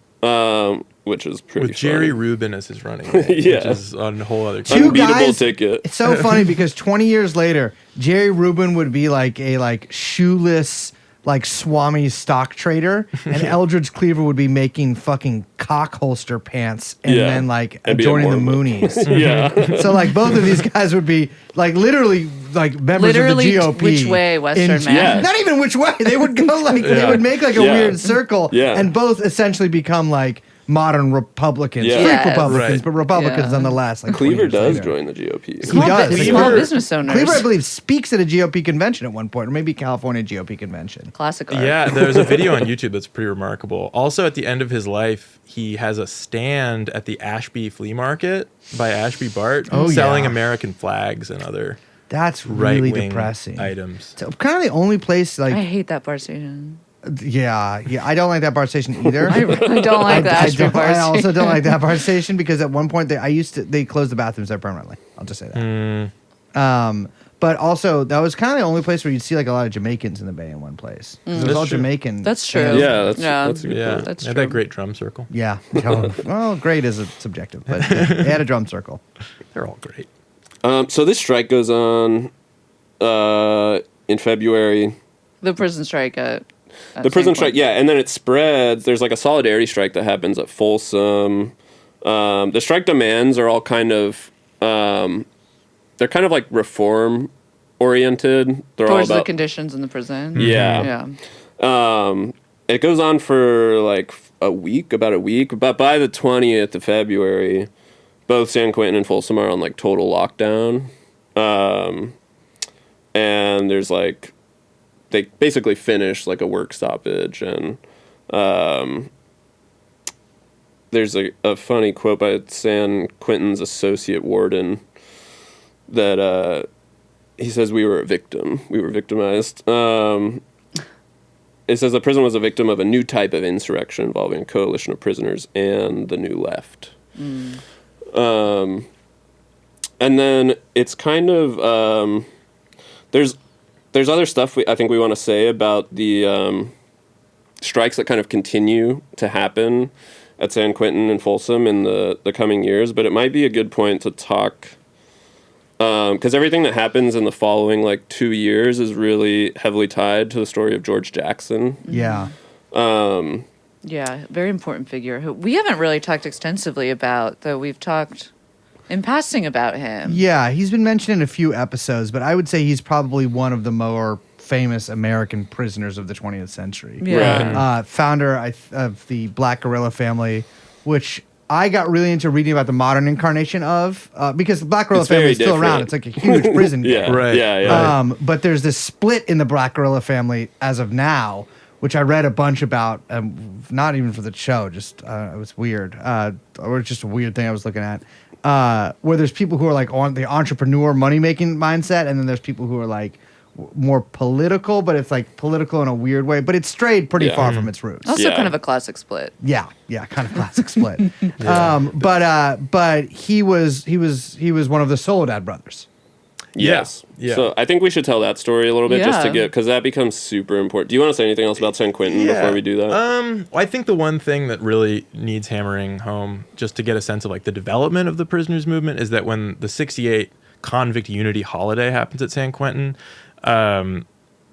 Which is pretty With Jerry fun. Rubin as his running mate, Yeah. which is on a whole other. Two Unbeatable guys- ticket. It's so funny because 20 years later, Jerry Rubin would be like a like shoeless like Swami stock trader, and Eldridge Cleaver would be making fucking cock holster pants and Yeah. then like And be a joining the Mormon. Moonies. Yeah. So like both of these guys would be like literally like members Literally, of the GOP. which way, Western man? Yeah. Not even which way. They would go like they would make like a Yeah. weird circle Yeah. and both essentially become like modern Republicans. Yeah. Fake Yes. Republicans, Right. but Republicans Yeah. nonetheless. Like 20 Cleaver years does later. join the GOP. He Small, does. small Cleaver- business owners. Cleaver, I believe, speaks at a GOP convention at one point, or maybe California GOP convention. Classic art. Yeah, there's a video on YouTube that's pretty remarkable. Also, at the end of his life, he has a stand at the Ashby Flea Market by Ashby Bart, Oh, selling yeah. American flags and other That's really right-wing depressing. items. So kind of the only place, I like, hate that bar station. yeah, I don't like that bar station either. I really don't like that Ashby bar I also station. don't like that bar station because at one point they closed the bathrooms there permanently. I'll just say that. But also that was kind of the only place where you'd see like a lot of Jamaicans in the Bay in one place. It was That's all true. Jamaican. That's true. sales. Yeah, that's a good Yeah, point. That's they had true. that great drum circle. Yeah. Well, great is subjective, but they had a drum circle. They're all great. So this strike goes on in February. The prison strike at The prison San strike, Quentin. yeah, and then it spreads. There's like a solidarity strike that happens at Folsom. The strike demands are all kind of, they're kind of like reform oriented. They're Towards all the about, conditions in the prison. yeah. Yeah. It goes on for like about a week, but by the 20th of February, both San Quentin and Folsom are on like total lockdown. And there's like, they basically finish like a work stoppage, and there's a funny quote by San Quentin's associate warden that he says, "We were a victim. We were victimized." It says the prison was a victim of a new type of insurrection involving a coalition of prisoners and the New Left. And then it's kind of there's other stuff I think we want to say about the strikes that kind of continue to happen at San Quentin and Folsom in the coming years, but it might be a good point to talk because everything that happens in the following like 2 years is really heavily tied to the story of George Jackson. Yeah. Yeah, very important figure who we haven't really talked extensively about, though we've talked in passing about him. Yeah, he's been mentioned in a few episodes, but I would say he's probably one of the more famous American prisoners of the 20th century. Yeah. Founder of the Black Guerrilla Family, which I got really into reading about the modern incarnation of, because the Black Guerrilla It's Family very is still around. different. It's like a huge prison. Yeah, gang. Right. yeah. But there's this split in the Black Guerrilla Family as of now, which I read a bunch about, not even for the show, just it was weird, or just a weird thing I was looking at, where there's people who are like on the entrepreneur money-making mindset, and then there's people who are like more political, but it's like political in a weird way, but it's strayed pretty Yeah. far from its roots. Also Yeah. kind of a classic split. Yeah, kind of classic split. But he was one of the Soledad brothers. Yes. Yeah. So I think we should tell that story a little bit just to Yeah. get, because that becomes super important. Do you want to say anything else about San Quentin before we do that? Well, I think the one thing that really needs hammering home, just to get a sense of like the development of the prisoners movement, is that when the '68 convict unity holiday happens at San Quentin,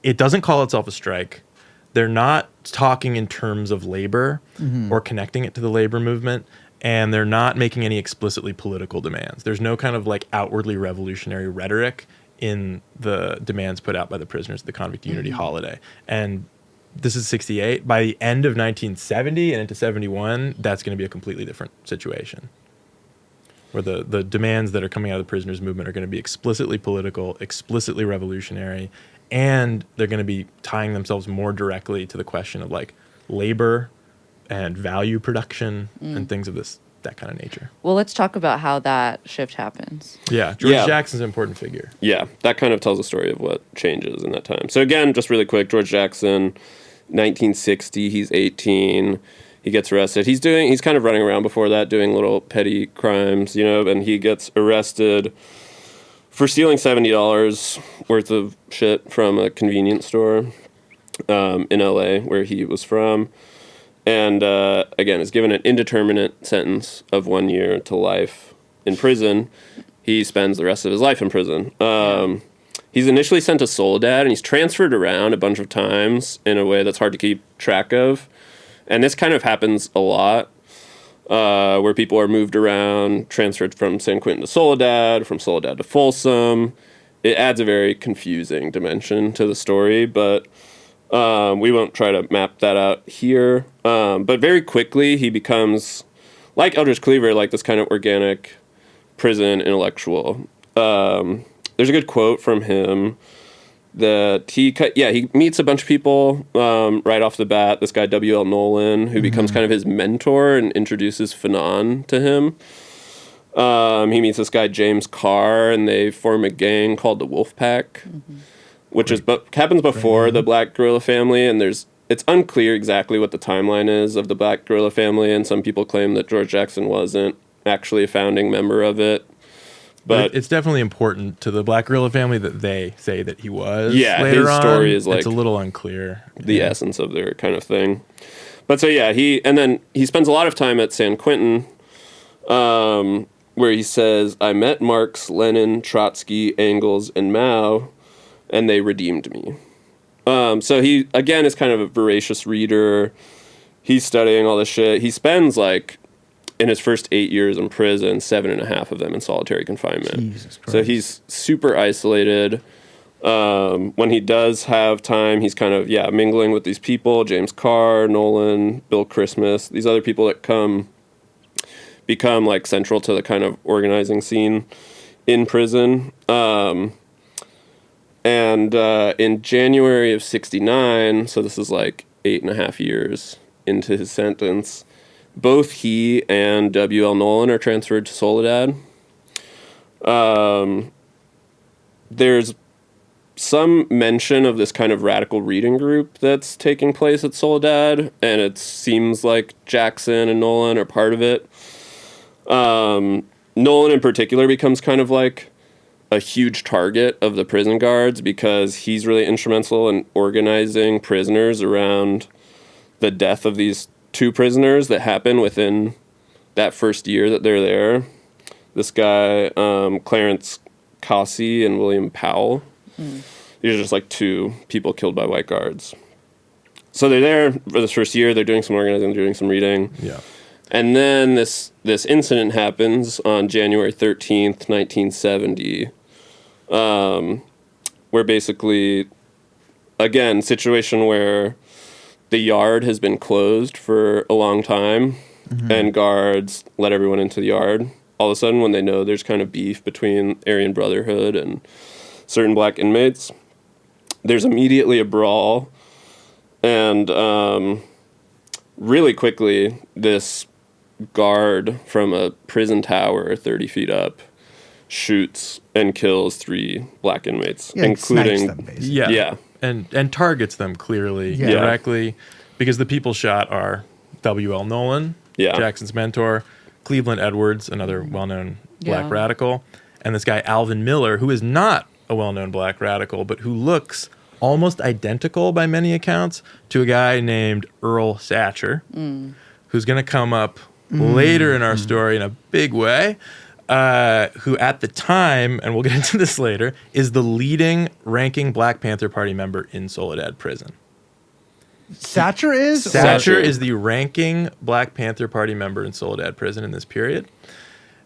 it doesn't call itself a strike. They're not talking in terms of labor or connecting it to the labor movement. And they're not making any explicitly political demands. There's no kind of like outwardly revolutionary rhetoric in the demands put out by the prisoners of the Convict Unity holiday. And this is '68. By the end of 1970 and into '71, that's going to be a completely different situation, where the demands that are coming out of the prisoners movement are going to be explicitly political, explicitly revolutionary, and they're going to be tying themselves more directly to the question of like labor and value production and things of that kind of nature. Well, let's talk about how that shift happens. Yeah, George Yeah. Jackson's an important figure. Yeah, that kind of tells a story of what changes in that time. So again, just really quick, George Jackson, 1960, he's 18. He gets arrested. He's kind of running around before that doing little petty crimes, and he gets arrested for stealing $70 worth of shit from a convenience store in LA where he was from. And again, is given an indeterminate sentence of 1 year to life in prison. He spends the rest of his life in prison. He's initially sent to Soledad, and he's transferred around a bunch of times in a way that's hard to keep track of. And this kind of happens a lot, where people are moved around, transferred from San Quentin to Soledad, from Soledad to Folsom. It adds a very confusing dimension to the story, but we won't try to map that out here. But very quickly, he becomes, like Eldridge Cleaver, like this kind of organic prison intellectual. There's a good quote from him that he meets a bunch of people right off the bat. This guy, W.L. Nolan, who becomes kind of his mentor and introduces Anon to him. He meets this guy, James Carr, and they form a gang called the Wolf Pack. Which happens before the Black Guerrilla Family, and it's unclear exactly what the timeline is of the Black Guerrilla Family, and some people claim that George Jackson wasn't actually a founding member of it. But it's definitely important to the Black Guerrilla Family that they say that he was. Yeah, later his story on. is like it's a little unclear. the essence of their kind of thing. But so yeah, he spends a lot of time at San Quentin, where he says, "I met Marx, Lenin, Trotsky, Engels, and Mao, and they redeemed me." So he, again, is kind of a voracious reader. He's studying all this shit. He spends, like, in his first 8 years in prison, 7.5 of them in solitary confinement. Jesus Christ. So he's super isolated. When he does have time, he's kind of, mingling with these people, James Carr, Nolan, Bill Christmas, these other people that become, like, central to the kind of organizing scene in prison. And in January of '69, so this is like 8.5 years into his sentence, both he and W.L. Nolan are transferred to Soledad. There's some mention of this kind of radical reading group that's taking place at Soledad, and it seems like Jackson and Nolan are part of it. Nolan in particular becomes kind of like a huge target of the prison guards because he's really instrumental in organizing prisoners around the death of these 2 prisoners that happen within that first year that they're there. This guy, Clarence Cassie and William Powell. These are just like two people killed by white guards. So they're there for this first year. They're doing some organizing, doing some reading. Yeah. And then this incident happens on January 13th, 1970, where basically, again, situation where the yard has been closed for a long time, and guards let everyone into the yard. All of a sudden, when they know there's kind of beef between Aryan Brotherhood and certain black inmates, there's immediately a brawl, and really quickly, this guard from a prison tower 30 feet up shoots and kills 3 black inmates, Yeah, including snipes them, basically. Yeah. Yeah. And targets them clearly, Yeah. directly, because the people shot are W.L. Nolan, Yeah. Jackson's mentor, Cleveland Edwards, another well-known black Yeah. radical, and this guy Alvin Miller, who is not a well-known black radical, but who looks almost identical by many accounts to a guy named Earl Satcher, who's going to come up later in our story in a big way, who at the time, and we'll get into this later, is the leading ranking Black Panther Party member in Soledad prison. Satcher is? Satcher Satcher. is the ranking Black Panther Party member in Soledad prison in this period.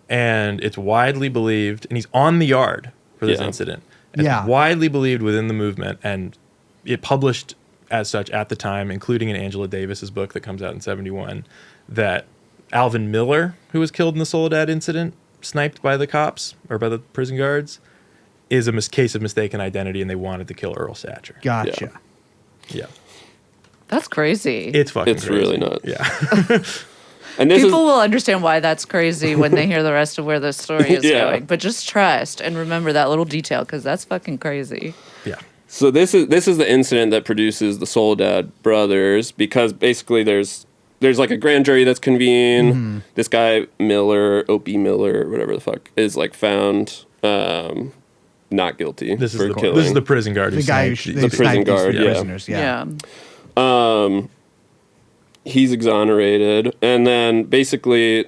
And it's widely believed, and he's on the yard for this Yeah. incident. It's Yeah. widely believed within the movement, and it published as such at the time, including in Angela Davis's book that comes out in 71, that Alvin Miller, who was killed in the Soledad incident, sniped by the cops or by the prison guards, is a case of mistaken identity, and they wanted to kill Earl Satcher. Gotcha. Yeah. That's crazy. It's fucking It's crazy. really nuts. Yeah. And this People will understand why that's crazy when they hear the rest of where the story is Yeah. going. But just trust and remember that little detail because that's fucking crazy. Yeah. So this is the incident that produces the Soledad brothers, because basically there's like a grand jury that's convened. This guy Miller, Opie Miller, whatever the fuck, is like found not guilty This is for the killing. this is the prison guard The who guy who sniped they these- prison sniped these guard, 3 yeah. prisoners. Yeah. He's exonerated, and then basically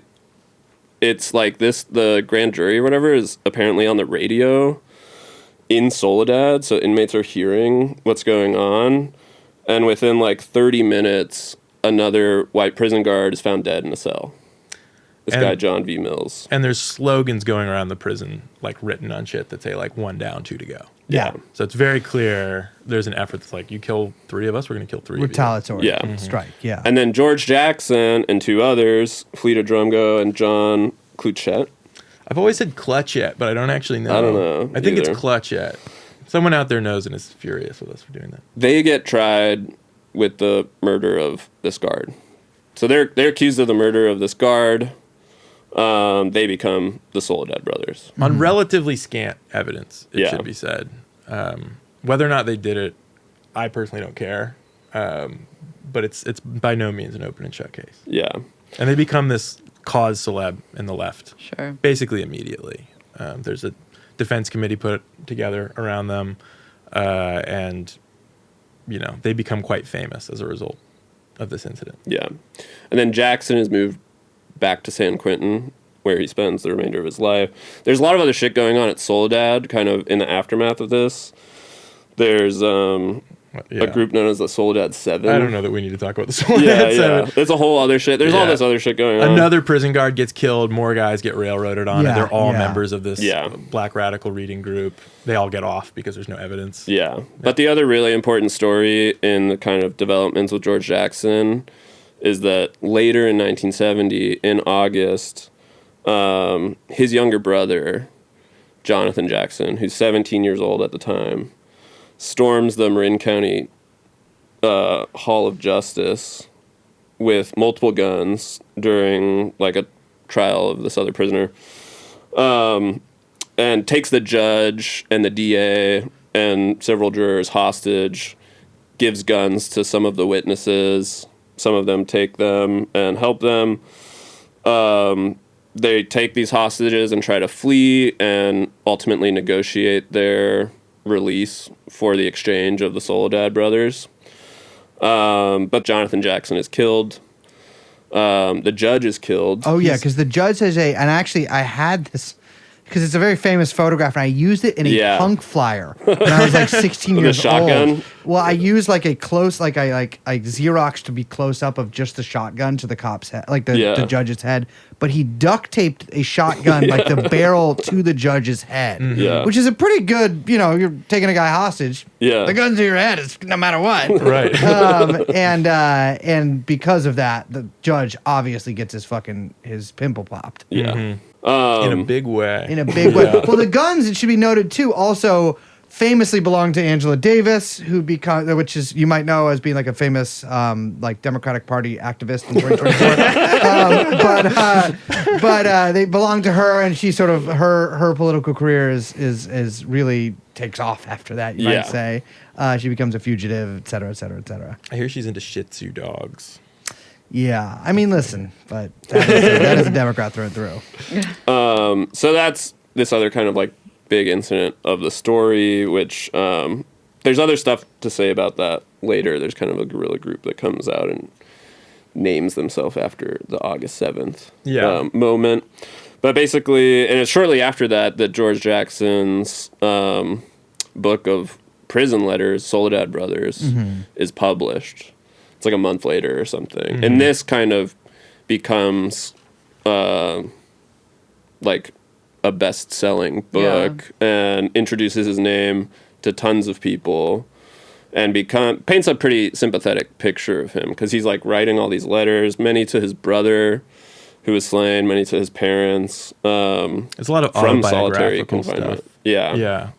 it's like this, the grand jury or whatever is apparently on the radio in Soledad, so inmates are hearing what's going on, and within like 30 minutes another white prison guard is found dead in a cell. This And- guy John V. Mills. And there's slogans going around the prison, like written on shit that say like 1 down, 2 to go. Yeah. So it's very clear there's an effort that's like, you kill 3 of us, we're going to kill 3 of you. Retaliatory Yeah. strike. Yeah. And then George Jackson and 2 others, Fleeta Drumgo and John Cluchette. I've always said Clutchette, but I don't actually know. I don't know I think either. it's Clutchette. Someone out there knows and is furious with us for doing that. They get tried with the murder of this guard. So they're accused of the murder of this guard. They become the Soledad brothers. On relatively scant evidence, it Yeah. should be said. Whether or not they did it, I personally don't care. But it's by no means an open and shut case. Yeah. And they become this cause celeb in the left. Sure. Basically immediately. There's a defense committee put together around them, and you know they become quite famous as a result of this incident. Yeah. And then Jackson is moved back to San Quentin, where he spends the remainder of his life. There's a lot of other shit going on at Soledad, kind of in the aftermath of this. There's Yeah. a group known as the Soledad 7. I don't know that we need to talk about the Soledad Yeah, yeah. 7. There's a whole other shit. There's all Yeah. this other shit going on. Another prison guard gets killed. More guys get railroaded on it. Yeah, They're all yeah. members of this Yeah. black radical reading group. They all get off because there's no evidence. Yeah. But the other really important story in the kind of developments with George Jackson is that later in 1970, in August, his younger brother, Jonathan Jackson, who's 17 years old at the time, storms the Marin County Hall of Justice with multiple guns during like a trial of this other prisoner, and takes the judge and the DA and several jurors hostage, gives guns to some of the witnesses. Some of them take them and help them. They take these hostages and try to flee and ultimately negotiate their release for the exchange of the Soledad brothers. But Jonathan Jackson is killed. The judge is killed. Oh yeah, because the judge has and actually I had this because it's a very famous photograph, and I used it in a Yeah. punk flyer when I was like 16 The years shotgun? old. Well, I used like a close, like I Xerox to be close up of just the shotgun to the cop's head, like the judge's head. But he duct taped a shotgun, like the barrel to the judge's head, Yeah. which is a pretty good, you're taking a guy hostage. Yeah. The gun's to your head, it's no matter what. Right. And because of that, the judge obviously gets his pimple popped. Yeah. In a big way. In a big way. Well, the guns, it should be noted too, also famously belonged to Angela Davis, which is, you might know as being like a famous like Democratic Party activist in 2024. But they belong to her, and she sort of her political career is really takes off after that. You might say she becomes a fugitive, et cetera, et cetera, et cetera. I hear she's into Shih Tzu dogs. Yeah, I mean, listen, but that is a Democrat through and through. So that's this other kind of like big incident of the story, which there's other stuff to say about that later. There's kind of a guerrilla group that comes out and names themselves after the August 7th moment. But basically, and it's shortly after that George Jackson's book of prison letters, Soledad Brothers, is published. It's like a month later or something. And this kind of becomes like a best-selling book and introduces his name to tons of people and paints a pretty sympathetic picture of him, because he's like writing all these letters, many to his brother who was slain, many to his parents. It's a lot of from solitary autobiographical confinement. stuff. Yeah.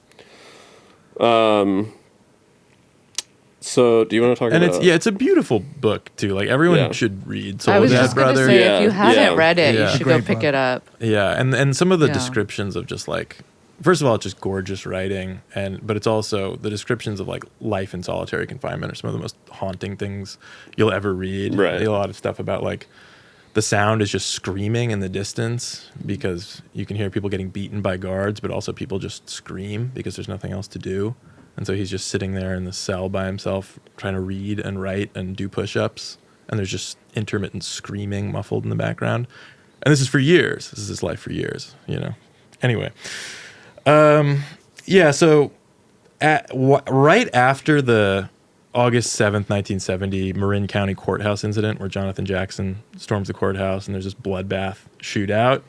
So, do you want to talk about? And it's a beautiful book too. Like everyone should read I was Soledad just going to Brothers. say, if you haven't read it, you Yeah. should go Great pick book. it up. Yeah, and some of the descriptions of just like, first of all, it's just gorgeous writing, but it's also the descriptions of like life in solitary confinement are some of the most haunting things you'll ever read. Right. A lot of stuff about like the sound is just screaming in the distance because you can hear people getting beaten by guards, but also people just scream because there's nothing else to do. And so he's just sitting there in the cell by himself trying to read and write and do push-ups. And there's just intermittent screaming muffled in the background. And this is for years. This is his life for years, Anyway. So right after the August 7th, 1970 Marin County courthouse incident where Jonathan Jackson storms the courthouse and there's this bloodbath shootout,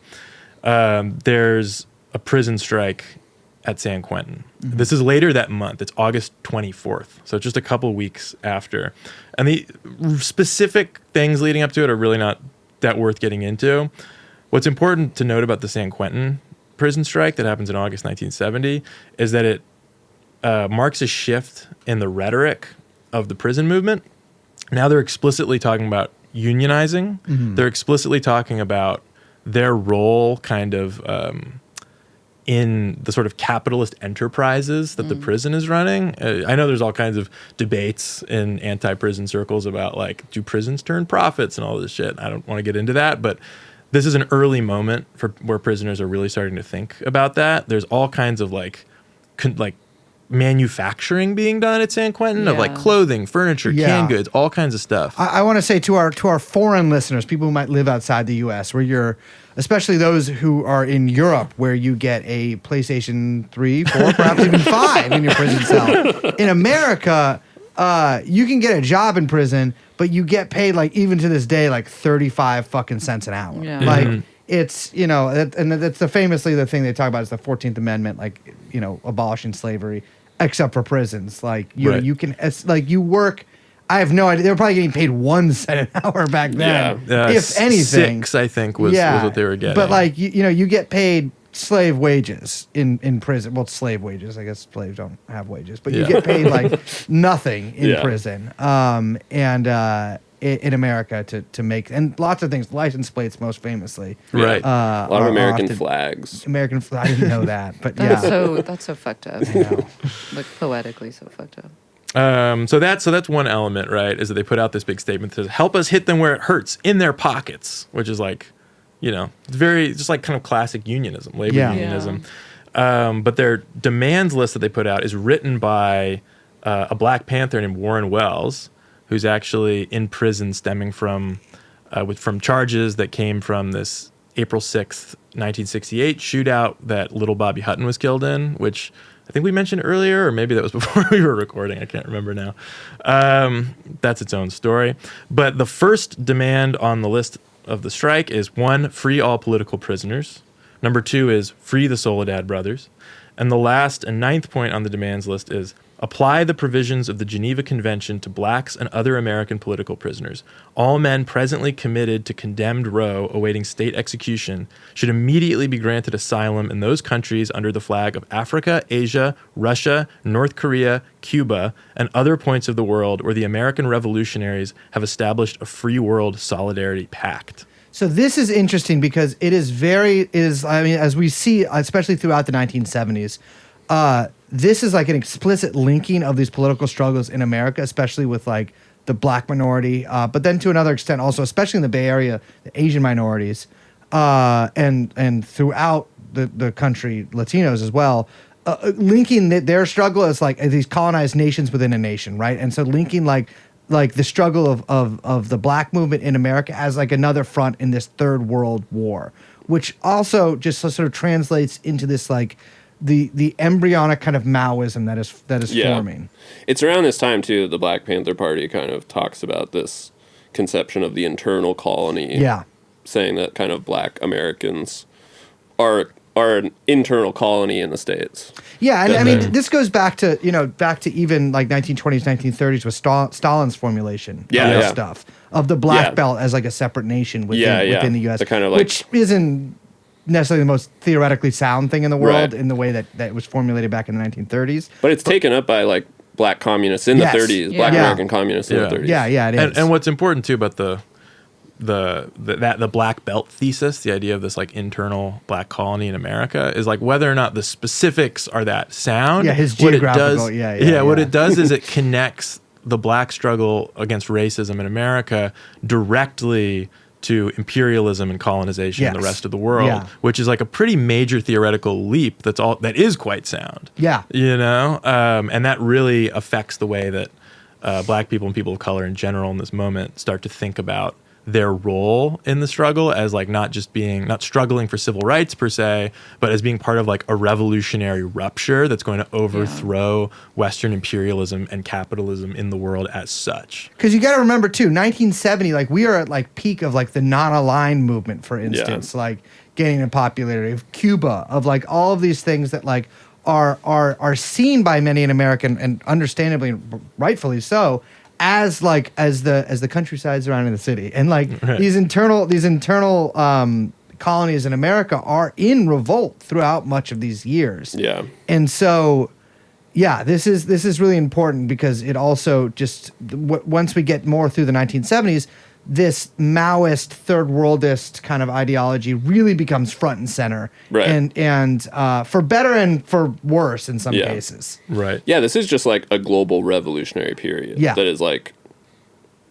there's a prison strike at San Quentin. This is later that month. It's August 24th. So just a couple weeks after. And the specific things leading up to it are really not that worth getting into. What's important to note about the San Quentin prison strike that happens in August 1970 is that it marks a shift in the rhetoric of the prison movement. Now they're explicitly talking about unionizing. They're explicitly talking about their role kind of in the sort of capitalist enterprises that the prison is running. I know there's all kinds of debates in anti-prison circles about like, do prisons turn profits and all this shit. I don't want to get into that, but this is an early moment for where prisoners are really starting to think about that. There's all kinds of like manufacturing being done at San Quentin of like clothing, furniture, canned goods, all kinds of stuff. I want to say to our foreign listeners, people who might live outside the U.S., especially those who are in Europe, where you get a PlayStation 3, 4, perhaps even 5 in your prison cell. In America, you can get a job in prison, but you get paid like even to this day like 35 fucking cents an hour. Yeah. Like it's and that's famously the thing they talk about is the 14th Amendment, like abolishing slavery, except for prisons. Like you can you work. I have no idea. They were probably getting paid 1 cent an hour back then, if anything. 6, I think, was what they were getting. But like you get paid slave wages in prison. Well, slave wages. I guess slaves don't have wages, but you get paid like nothing in prison. In America to make and lots of things, license plates most famously. Right. A lot of American flags. American flag. I didn't know that, but That's so fucked up. Like poetically so fucked up. So that's one element, right? Is that they put out this big statement that says, "Help us hit them where it hurts, in their pockets," which is like, it's very just like kind of classic unionism, labor unionism. But their demands list that they put out is written by a Black Panther named Warren Wells, who's actually in prison stemming from charges that came from this April 6th, 1968 shootout that little Bobby Hutton was killed in, which I think we mentioned earlier, or maybe that was before we were recording. I can't remember now. That's its own story. But the first demand on the list of the strike is 1, free all political prisoners. Number 2 is free the Soledad brothers. And the last and 9th point on the demands list is apply the provisions of the Geneva Convention to blacks and other American political prisoners. All men presently committed to condemned row awaiting state execution should immediately be granted asylum in those countries under the flag of Africa, Asia, Russia, North Korea, Cuba, and other points of the world where the American revolutionaries have established a free world solidarity pact. So this is interesting because I mean, as we see, especially throughout the 1970s, this is like an explicit linking of these political struggles in America, especially with like the black minority, but then to another extent also, especially in the Bay Area, the Asian minorities, and throughout the country, Latinos as well, linking their struggle as like these colonized nations within a nation, right? And so linking like the struggle of the black movement in America as like another front in this third world war, which also just sort of translates into this like the embryonic kind of Maoism that is forming. It's around this time too, the Black Panther Party kind of talks about this conception of the internal colony. Yeah. Saying that kind of black Americans are an internal colony in the States. Yeah, and I mean, this goes back to even like 1920s, 1930s with Stalin's formulation of this stuff, of the black belt as like a separate nation within the U.S., the kind of like, which isn't necessarily the most theoretically sound thing in the world in the way that was formulated back in the 1930s. But it's taken up by like black communists in the 30s, black American communists in the 30s. Yeah, it is. And what's important too about the black belt thesis, the idea of this like internal black colony in America, is like whether or not the specifics are that sound. Yeah, his geographical. What it does is it connects the black struggle against racism in America directly to imperialism and colonization in the rest of the world, which is like a pretty major theoretical leap. That is quite sound. Yeah, and that really affects the way that black people and people of color in general in this moment start to think about their role in the struggle as like not struggling for civil rights per se, but as being part of like a revolutionary rupture that's going to overthrow Western imperialism and capitalism in the world as such. Because you got to remember too, 1970, like we are at like peak of like the non-aligned movement, for instance, like gaining in popularity, of Cuba, of like all of these things that like are seen by many in America, and understandably, rightfully so, as the countryside surrounding the city, and like these internal colonies in America are in revolt throughout much of these years. Yeah, and so this is really important because it also just once we get more through the 1970s, this Maoist third worldist kind of ideology really becomes front and center, and for better and for worse in some cases. Right. Yeah, this is just like a global revolutionary period that is like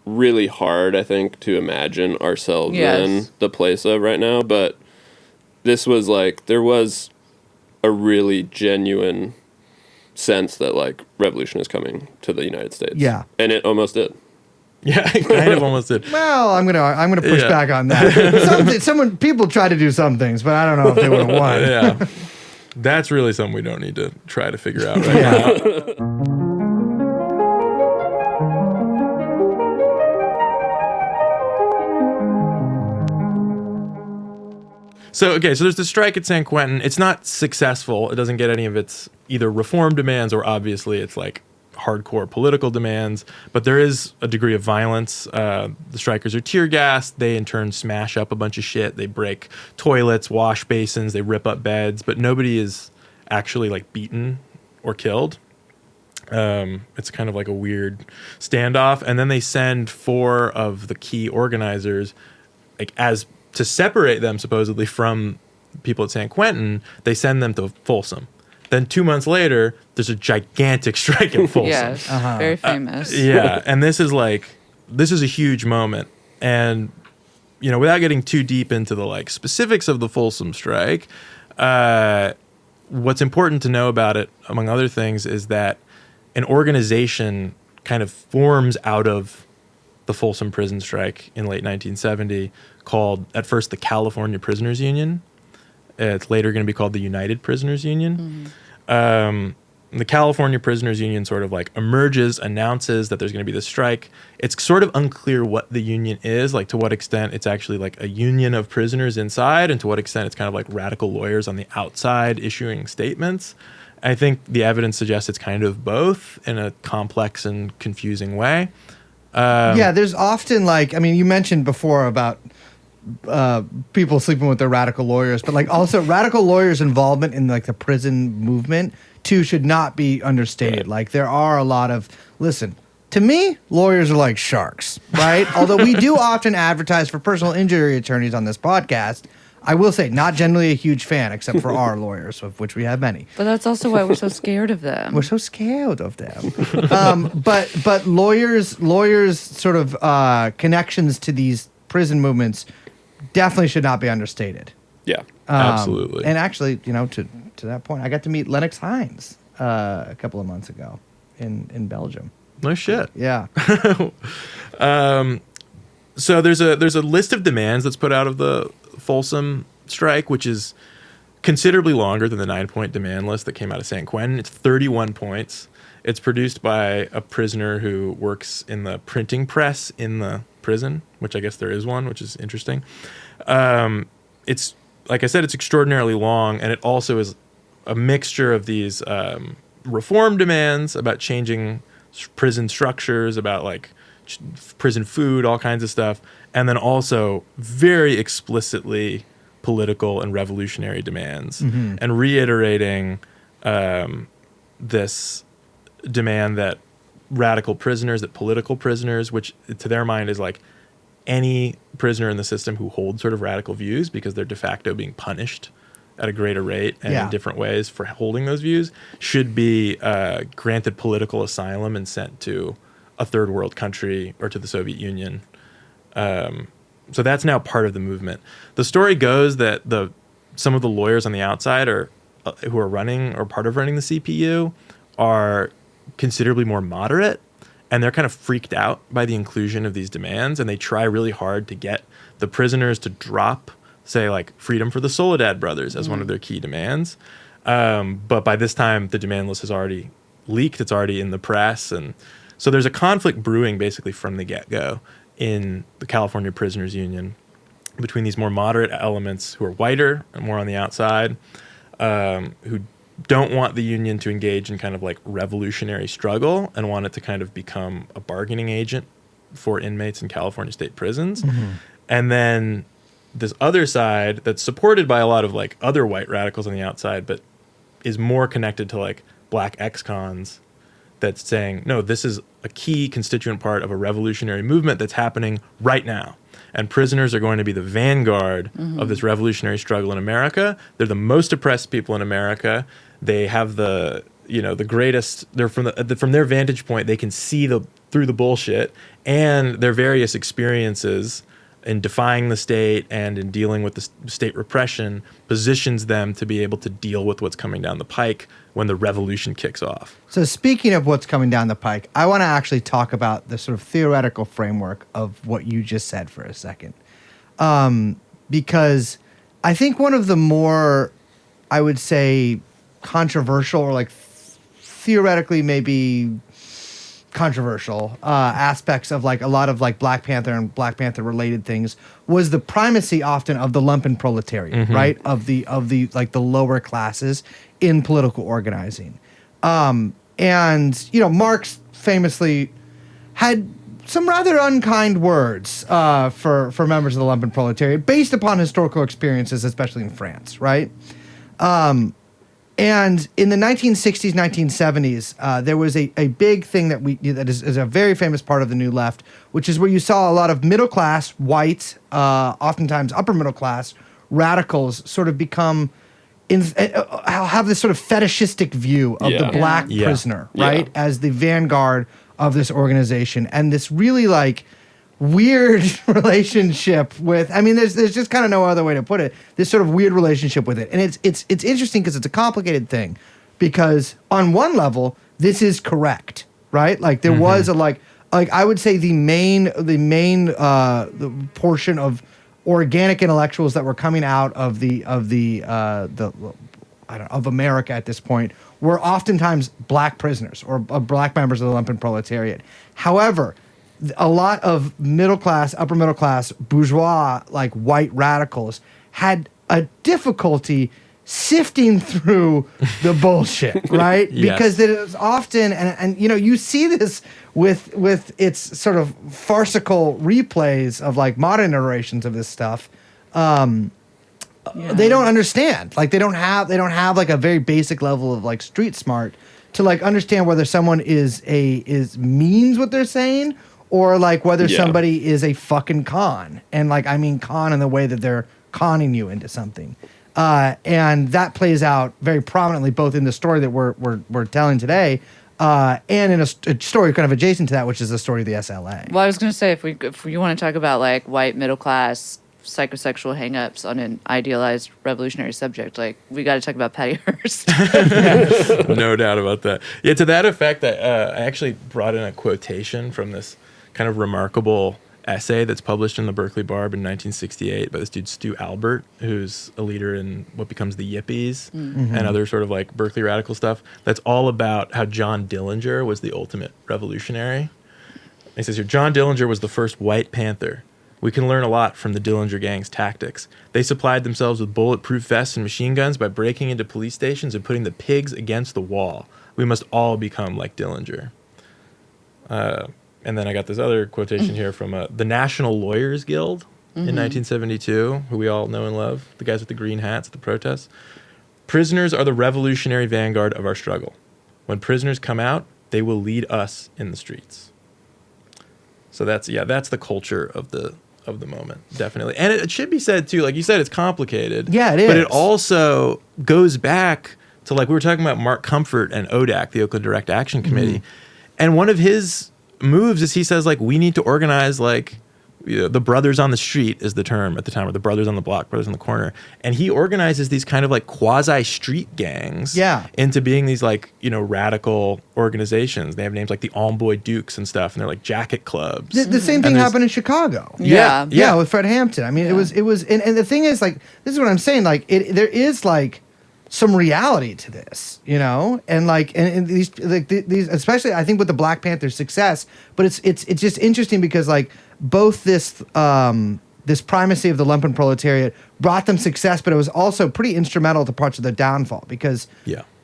really hard, I think, to imagine ourselves in the place of right now. But this was like, there was a really genuine sense that like revolution is coming to the United States. Yeah. And it almost did. Yeah, it kind of almost did. Well, I'm gonna push back on that. People try to do some things, but I don't know if they would have won. Yeah, that's really something we don't need to try to figure out right now. So there's the strike at San Quentin. It's not successful. It doesn't get any of its either reform demands or obviously it's like hardcore political demands, but there is a degree of violence. The strikers are tear gassed. They in turn smash up a bunch of shit. They break toilets, wash basins, they rip up beds, but nobody is actually like beaten or killed. It's kind of like a weird standoff. And then they send 4 of the key organizers, like as to separate them supposedly from people at San Quentin, they send them to Folsom. Then 2 months later, there's a gigantic strike in Folsom. Yes, very famous. And this is a huge moment. And, without getting too deep into the like specifics of the Folsom strike, what's important to know about it, among other things, is that an organization kind of forms out of the Folsom Prison Strike in late 1970, called at first the California Prisoners Union. It's later going to be called the United Prisoners Union. The California Prisoners Union sort of like emerges, announces that there's going to be this strike. It's sort of unclear what the union is, like to what extent it's actually like a union of prisoners inside, and to what extent it's kind of like radical lawyers on the outside issuing statements. I think the evidence suggests it's kind of both in a complex and confusing way. Yeah, there's often like, I mean, you mentioned before about people sleeping with their radical lawyers, but like also radical lawyers' involvement in like the prison movement too should not be understated. Like there are a lot of, listen, to me, lawyers are like sharks, right? Although we do often advertise for personal injury attorneys on this podcast, I will say not generally a huge fan, except for our lawyers, of which we have many. But that's also why we're so scared of them. We're so scared of them. But lawyers sort of connections to these prison movements definitely should not be understated. Yeah. Absolutely. And actually, you know, to that point, I got to meet Lennox Hines a couple of months ago in Belgium. No shit. Yeah. So there's a list of demands that's put out of the Folsom strike, which is considerably longer than the 9-point demand list that came out of San Quentin. It's 31 points. It's produced by a prisoner who works in the printing press in the prison, which I guess there is one, which is interesting. It's, like I said, it's extraordinarily long, and it also is a mixture of these reform demands about changing prison structures, about like prison food, all kinds of stuff, and then also very explicitly political and revolutionary demands, and reiterating this demand that radical prisoners, that political prisoners, which to their mind is like any prisoner in the system who holds sort of radical views, because they're de facto being punished at a greater rate and in different ways for holding those views, should be granted political asylum and sent to a third world country or to the Soviet Union. So that's now part of the movement. The story goes that some of the lawyers on the outside who are running or part of running the CPU are considerably more moderate, and they're kind of freaked out by the inclusion of these demands, and they try really hard to get the prisoners to drop, say, like freedom for the Soledad brothers as one of their key demands. But by this time, the demand list has already leaked. It's already in the press. And so there's a conflict brewing basically from the get-go in the California Prisoners Union between these more moderate elements who are whiter and more on the outside, who don't want the union to engage in kind of like revolutionary struggle and want it to kind of become a bargaining agent for inmates in California state prisons. And then this other side that's supported by a lot of like other white radicals on the outside, but is more connected to like black ex-cons, that's saying, no, this is a key constituent part of a revolutionary movement that's happening right now. And prisoners are going to be the vanguard of this revolutionary struggle in America. They're the most oppressed people in America. They have the greatest, they're from their vantage point, they can see through the bullshit, and their various experiences in defying the state and in dealing with the state repression positions them to be able to deal with what's coming down the pike when the revolution kicks off. So speaking of what's coming down the pike, I want to actually talk about the sort of theoretical framework of what you just said for a second. Because I think one of the more, I would say, controversial or like theoretically maybe controversial aspects of like a lot of like Black Panther and Black Panther related things was the primacy often of the lumpen proletariat, right? Of the like the lower classes in political organizing. And, you know, Marx famously had some rather unkind words for members of the lumpen proletariat based upon historical experiences, especially in France, right? And in the 1960s, 1970s, there was a big thing that is a very famous part of the New Left, which is where you saw a lot of middle class, white, oftentimes upper middle class radicals sort of become have this sort of fetishistic view of the black prisoner, right, as the vanguard of this organization, and this really like weird relationship with, I mean, there's just kind of no other way to put it, this sort of weird relationship with it. And it's interesting because it's a complicated thing, because on one level, this is correct, right? Like there was like I would say the main the portion of organic intellectuals that were coming out of of America at this point were oftentimes black prisoners or black members of the lumpen proletariat. However, a lot of middle class, upper middle class, bourgeois, like white radicals had a difficulty sifting through the bullshit, right? Yes. Because it is often, and you know, you see this with its sort of farcical replays of like modern iterations of this stuff. They don't understand. Like they don't have like a very basic level of like street smart to like understand whether someone is means what they're saying or like whether somebody is a fucking con. And like I mean con in the way that they're conning you into something. And that plays out very prominently both in the story that we're telling today, and in a story kind of adjacent to that, which is the story of the SLA. Well, I was going to say, if you want to talk about like white middle class psychosexual hangups on an idealized revolutionary subject, like we got to talk about Patty Hearst. No doubt about that. Yeah, to that effect, I actually brought in a quotation from this kind of remarkable essay that's published in the Berkeley Barb in 1968 by this dude Stu Albert, who's a leader in what becomes the Yippies and other sort of like Berkeley radical stuff. That's all about how John Dillinger was the ultimate revolutionary. He says here, John Dillinger was the first white panther. We can learn a lot from the Dillinger gang's tactics. They supplied themselves with bulletproof vests and machine guns by breaking into police stations and putting the pigs against the wall. We must all become like Dillinger. And then I got this other quotation here from the National Lawyers Guild in 1972, who we all know and love, the guys with the green hats at the protests. Prisoners are the revolutionary vanguard of our struggle. When prisoners come out, they will lead us in the streets. So that's the culture of the moment, definitely. And it should be said too, like you said, it's complicated. Yeah, it is. But it also goes back to, like, we were talking about Mark Comfort and ODAC, the Oakland Direct Action Committee. And one of his moves is he says, like, we need to organize, like, you know, the brothers on the street is the term at the time, or the brothers on the block, brothers on the corner. And he organizes these kind of like quasi street gangs into being these like, you know, radical organizations. They have names like the Almboy Dukes and stuff, and they're like jacket clubs. The same thing happened in Chicago. Yeah, with Fred Hampton. I mean, it was, and the thing is, like, this is what I'm saying. Like, there is like some reality to this, you know, and like, and these, especially I think with the Black Panther success, but it's just interesting because like both this this primacy of the lumpen proletariat brought them success, but it was also pretty instrumental to parts of their downfall because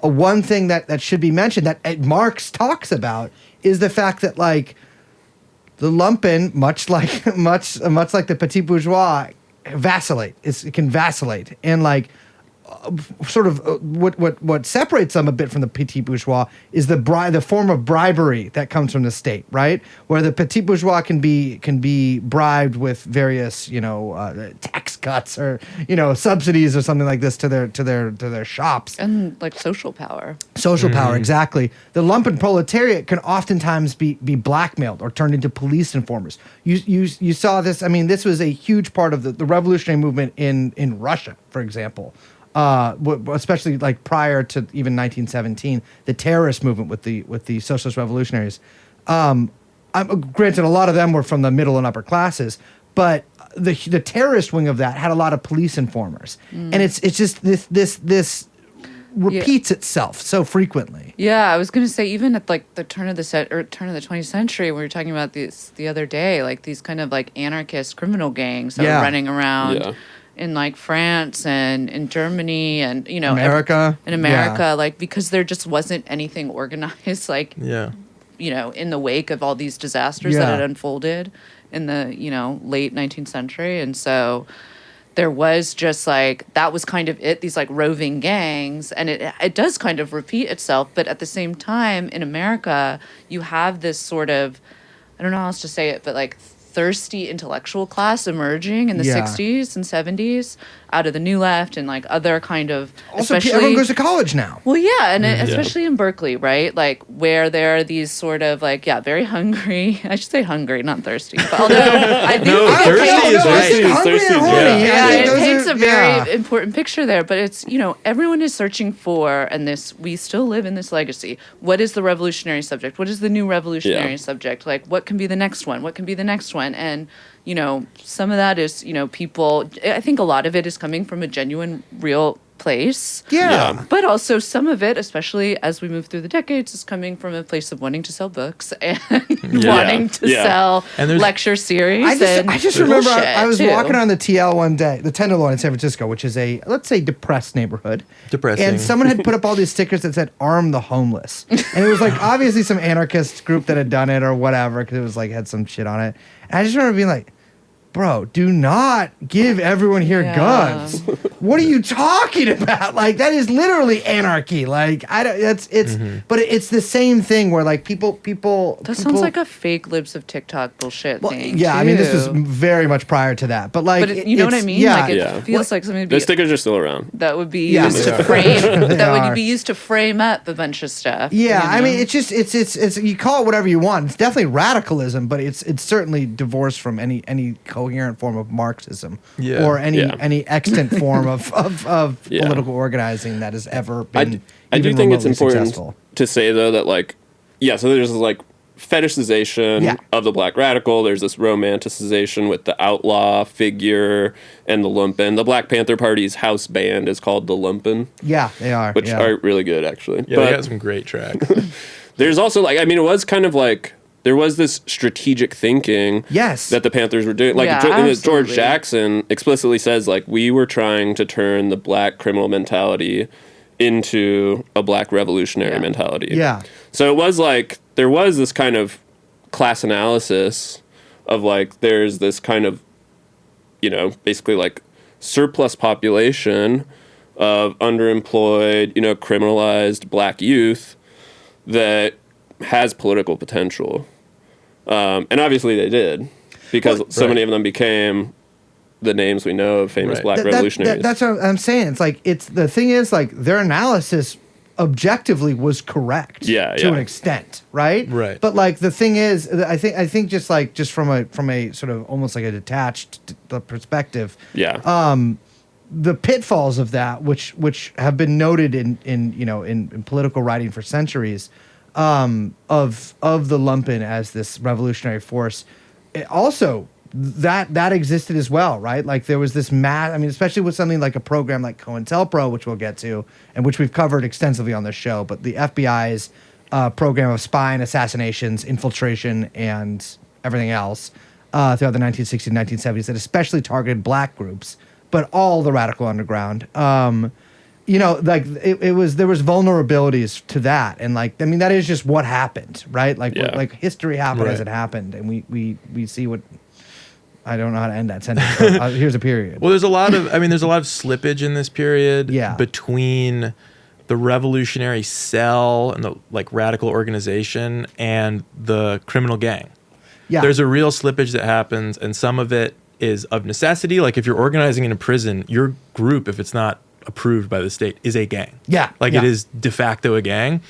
one thing that should be mentioned that Marx talks about is the fact that like the lumpen, much like the petit bourgeois, it can vacillate and like. Sort of what separates them a bit from the petit bourgeois is the form of bribery that comes from the state, right? Where the petit bourgeois can be bribed with various, you know, tax cuts or, you know, subsidies or something like this to their shops and like social power. Social power, exactly. The lumpen proletariat can oftentimes be blackmailed or turned into police informers. You saw this. I mean, this was a huge part of the revolutionary movement in Russia, for example. Especially like prior to even 1917, the terrorist movement with the socialist revolutionaries. Granted, a lot of them were from the middle and upper classes, but the terrorist wing of that had a lot of police informers, and it's just this repeats itself so frequently. Yeah, I was gonna say even at like the turn of the 20th century, we were talking about this the other day, like these kind of like anarchist criminal gangs that were running around. Yeah. In like France and in Germany and, you know, America, like because there just wasn't anything organized, like, you know, in the wake of all these disasters that had unfolded in the, you know, late 19th century. And so there was just like, that was kind of it, these like roving gangs. And it does kind of repeat itself. But at the same time, in America, you have this sort of, I don't know how else to say it, but like thirsty intellectual class emerging in the 60s and 70s out of the New Left and like other kind of, also everyone goes to college now. Well, and especially in Berkeley, right? Like where there are these sort of like very hungry. I should say hungry, not thirsty. But although I think no, I think hungry and thirsty, horny. yeah. Yeah, I think it those paints are- a very yeah. important picture there. But it's, everyone is searching for, and we still live in this legacy. What is the revolutionary subject? What is the new revolutionary subject? Like, what can be the next one? What can be the next one? And, some of that is, people, I think a lot of it is coming from a genuine, real place. Yeah. But also some of it, especially as we move through the decades, is coming from a place of wanting to sell books and wanting to sell And there's- lecture series. I just remember bullshit, I was too. walking around the TL one day, the Tenderloin in San Francisco, which is a, let's say, depressed neighborhood. Depressing. And someone had put up all these stickers that said "Arm the Homeless," and it was like obviously some anarchist group that had done it or whatever, because it was like had some shit on it. And I just remember being like, bro, do not give everyone here Yeah. guns. What are you talking about? Like, that is literally anarchy. Like, I don't, it's, but it's the same thing where like people. That sounds like a fake libs of TikTok bullshit Well, thing. yeah, I mean, this was too. very much prior to that, but like, But you know what I it's- mean? Yeah, Like it Yeah. feels like something The stickers are still around. that would be Yeah. used Yeah. to frame They that are. would be used to frame up a bunch of stuff. Yeah, you I mean, know? it's just it's you call it whatever you want. It's definitely radicalism, but it's certainly divorced from any coherent form of Marxism Yeah. or any Yeah. extant form of Yeah. political organizing that has ever I been. do even think it's remotely important successful. to say though that so there's this fetishization Yeah. of the black radical. There's this romanticization with the outlaw figure and the lumpen. The Black Panther Party's house band is called the Lumpen, Yeah, they are. which yeah. are really good actually. Yeah, they got some great tracks. There's also it was kind of there was this strategic thinking Yes. that the Panthers were doing. Yeah, George absolutely. Jackson explicitly says we were trying to turn the black criminal mentality into a black revolutionary mentality. Yeah. So it was there was this kind of class analysis of there's this kind of basically surplus population of underemployed, criminalized black youth that has political potential. And obviously they did, because so many of them became the names we know of famous Right. black revolutionaries. That's what I'm saying. It's the thing is their analysis objectively was correct. Yeah, to yeah. an extent, right? Right. But the thing is, I think just from a sort of almost like a detached perspective. Yeah. The pitfalls of that, which have been noted in political writing for centuries, of the lumpen as this revolutionary force, it also that existed as well, right? There was this especially with something like a program like COINTELPRO, which we'll get to, and which we've covered extensively on this show, but the FBI's program of spying, assassinations, infiltration, and everything else throughout the 1960s and 1970s that especially targeted black groups, but all the radical underground. There was vulnerabilities to that, and that is just what happened, right? History happened as Right. it happened, and we see what. I don't know how to end that sentence. But, here's a period. Well, there's a lot of slippage in this period Yeah. between the revolutionary cell and the radical organization and the criminal gang. Yeah, There's a real slippage that happens, and some of it is of necessity. Like if you're organizing in a prison, your group, if it's not approved by the state, is a gang. Yeah, It yeah. is de facto a gang.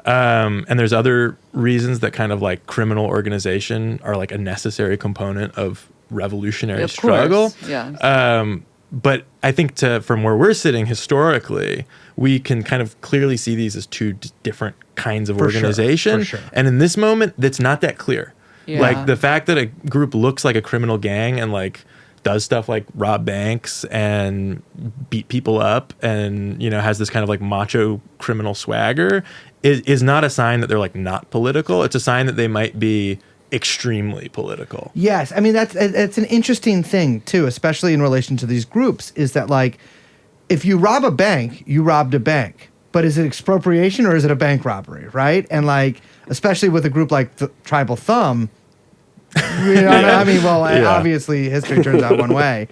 And there's other reasons that kind of criminal organization are a necessary component of revolutionary Of struggle. course, yeah. But I think from where we're sitting historically, we can kind of clearly see these as two different kinds of For sure, organization. for sure. And in this moment, that's not that clear. Yeah. The fact that a group looks like a criminal gang and does stuff like rob banks and beat people up and has this kind of macho criminal swagger is not a sign that they're not political. It's a sign that they might be extremely political. Yes, it's an interesting thing too, especially in relation to these groups. Is that if you rob a bank, you robbed a bank, but is it expropriation or is it a bank robbery, right? And especially with a group like the Tribal Thumb, obviously history turns out one way.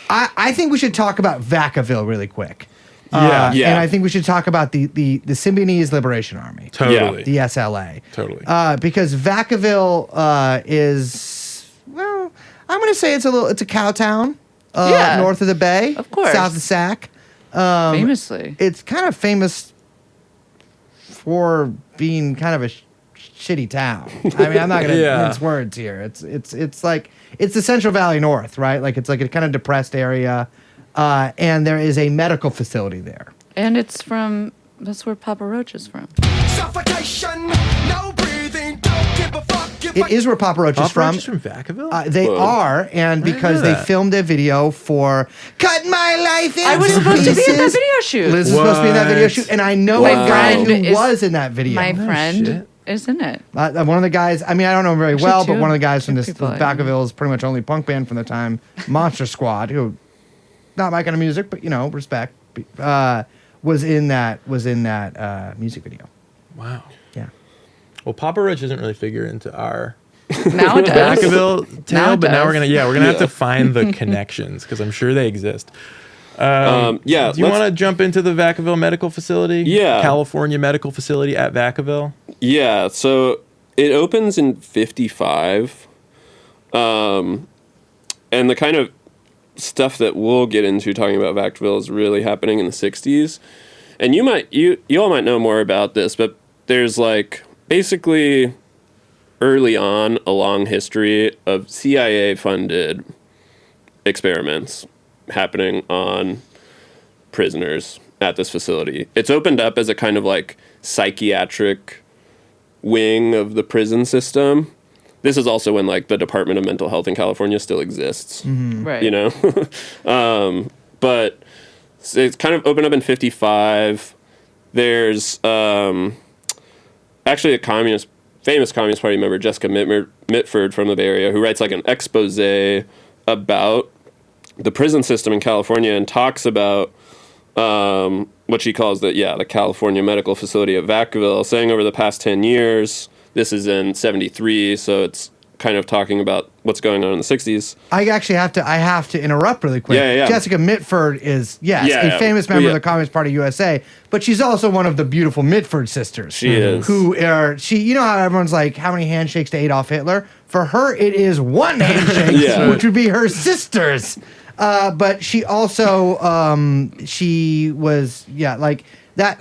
I think we should talk about Vacaville really quick. Yeah. Yeah. And I think we should talk about the Symbionese Liberation Army. Totally. The SLA. Totally. Because Vacaville is, well, I'm going to say it's a cow town Yeah. north of the bay. Of course. South of Sac. Famously. It's kind of famous for being kind of a shitty town. I mean, I'm not gonna Yeah. mince words here. It's like it's the Central Valley North, right? Like it's like a kind of depressed area, and there is a medical facility there. And that's where Papa Roach is from. Suffocation, no breathing, don't give a fuck. It is where Papa Roach is Papa from. Roach is from Vacaville? They Whoa. are, and because know they that. filmed a video for "Cut My Life Into I was supposed to be in that Pieces." video shoot. Liz was supposed to be in that video What? shoot, and I know My a guy friend who is- was in that video. My shit. friend is in it. One of the guys, I mean, I don't know him very Actually, well, but two- one of the guys from two this people I know. Vacaville's pretty much only punk band from the time, Monster Squad, who, not my kind of music, but respect, was in that music video. Wow. Yeah. Well, Papa Roach doesn't really figure into our Now it does. Vacaville tale, Now it but now we're does. gonna have to find the connections because I'm sure they exist. Yeah. Do you let's- want to jump into the Vacaville Medical Facility? Yeah. California Medical Facility at Vacaville. Yeah, so it opens in 55. And the kind of stuff that we'll get into talking about Vacaville is really happening in the 60s. And you all might know more about this, but there's like basically early on a long history of CIA funded experiments happening on prisoners at this facility. It's opened up as a kind of like psychiatric wing of the prison system. This is also when like the Department of Mental Health in California still exists, Right. you know? But it's kind of opened up in 55. There's actually a famous Communist Party member, Jessica Mitford from the Bay Area, who writes like an expose about the prison system in California and talks about what she calls the California Medical Facility at Vacaville, saying over the past 10 years, this is in 73, so it's kind of talking about what's going on in the 60s. I actually have to interrupt really quick. Yeah. Jessica Mitford is, yes, Yeah, a famous member yeah. of the Communist Party USA, but she's also one of the beautiful Mitford sisters. She is. Who are, you know how everyone's like, how many handshakes to Adolf Hitler? For her, it is one handshake, Yeah. which would be her sister's. But she also, she was, like that.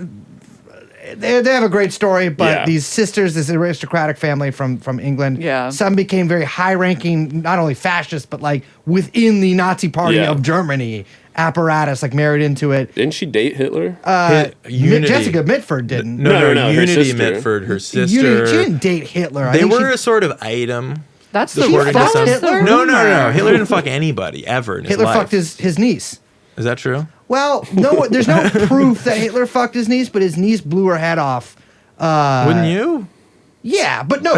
They have a great story, but Yeah. these sisters, this aristocratic family from England, Yeah. some became very high-ranking, not only fascist, but like within the Nazi Party Yeah. of Germany apparatus, like married into it. Didn't she date Hitler? Unity. Jessica Mitford didn't. No, her Unity sister. Mitford, her sister. She didn't date Hitler. I They think were she- a sort of item. That's the according to fucked some- Hitler? No. Hitler didn't fuck anybody ever in his Hitler life. fucked his niece. Is that true? Well, no, there's no proof that Hitler fucked his niece, but his niece blew her head off. Wouldn't you? Yeah, but no,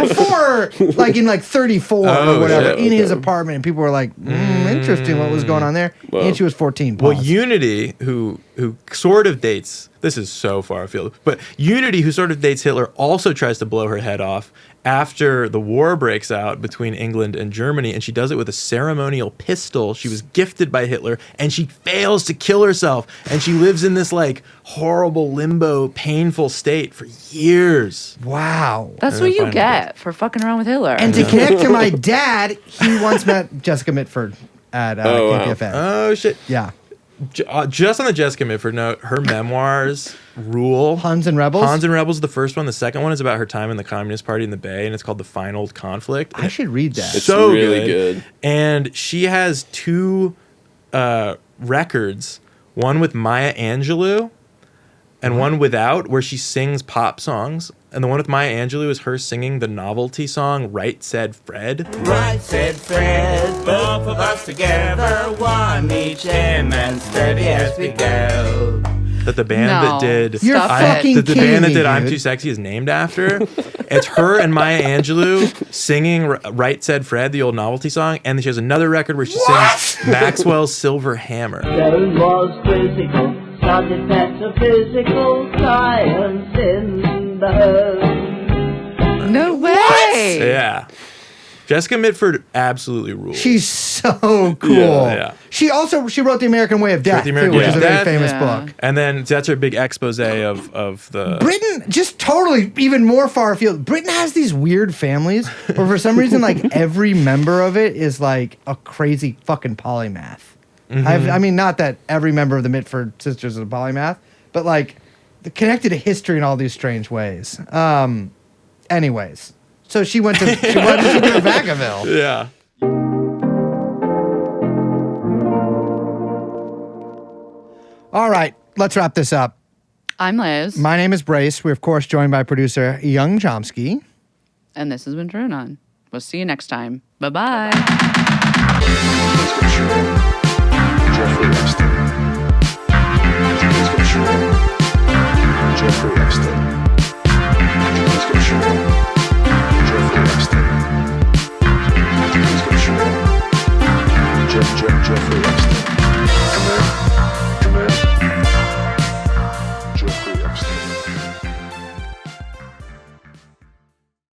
before like in like 34 Oh, or whatever, shit, in his okay. apartment, and people were like, interesting what was going on there. Well- And she was 14. Well, pause. Unity, who sort of dates, this is so far afield, but Unity, who sort of dates Hitler, also tries to blow her head off after the war breaks out between England and Germany, and she does it with a ceremonial pistol she was gifted by Hitler, and she fails to kill herself, and she lives in this like horrible limbo, painful state for years. Wow. That's And what then you finally- get for fucking around with Hitler. And to connect to my dad, he once met Jessica Mitford at Oh, wow. KPFA. Oh shit! Yeah. Just on the Jessica Mitford note, her memoirs rule. Huns and Rebels. Hans and Rebels is the first one. The second one is about her time in the Communist Party in the Bay, and it's called The Final Conflict. I should read that. It's so really good. And she has two records, one with Maya Angelou and one without, where she sings pop songs. And the one with Maya Angelou is her singing the novelty song "Right Said Fred." Right, said Fred, both of us together, one each him and steady as we go. That the band No. that did You're Stop fucking it. the kidding band that me, did "I'm dude. Too Sexy" is named after. It's her and Maya Angelou singing "Right Said Fred," the old novelty song, and she has another record where she sings Maxwell's "Silver Hammer." Joan was quizzical, studied metaphysical science in the home. No way. Yeah, Jessica Mitford absolutely rules. She's so cool. Yeah. She wrote The American Way of Death, The American too, which Way is of a very Death. famous Yeah. book. And then that's her big expose of the. Britain, just totally even more far afield. Britain has these weird families where for some reason, like every member of it is like a crazy fucking polymath. I mean, not that every member of the Mitford sisters is a polymath, but like they're connected to history in all these strange ways. Anyways, so she went to Vacaville. Yeah. All right, let's wrap this up. I'm Liz. My name is Brace. We're, of course, joined by producer Young Chomsky. And this has been TrueAnon. We'll see you next time. Bye-bye. Let's go TrueAnon. Jeffrey Epstein. Let's go TrueAnon. Jeffrey Epstein.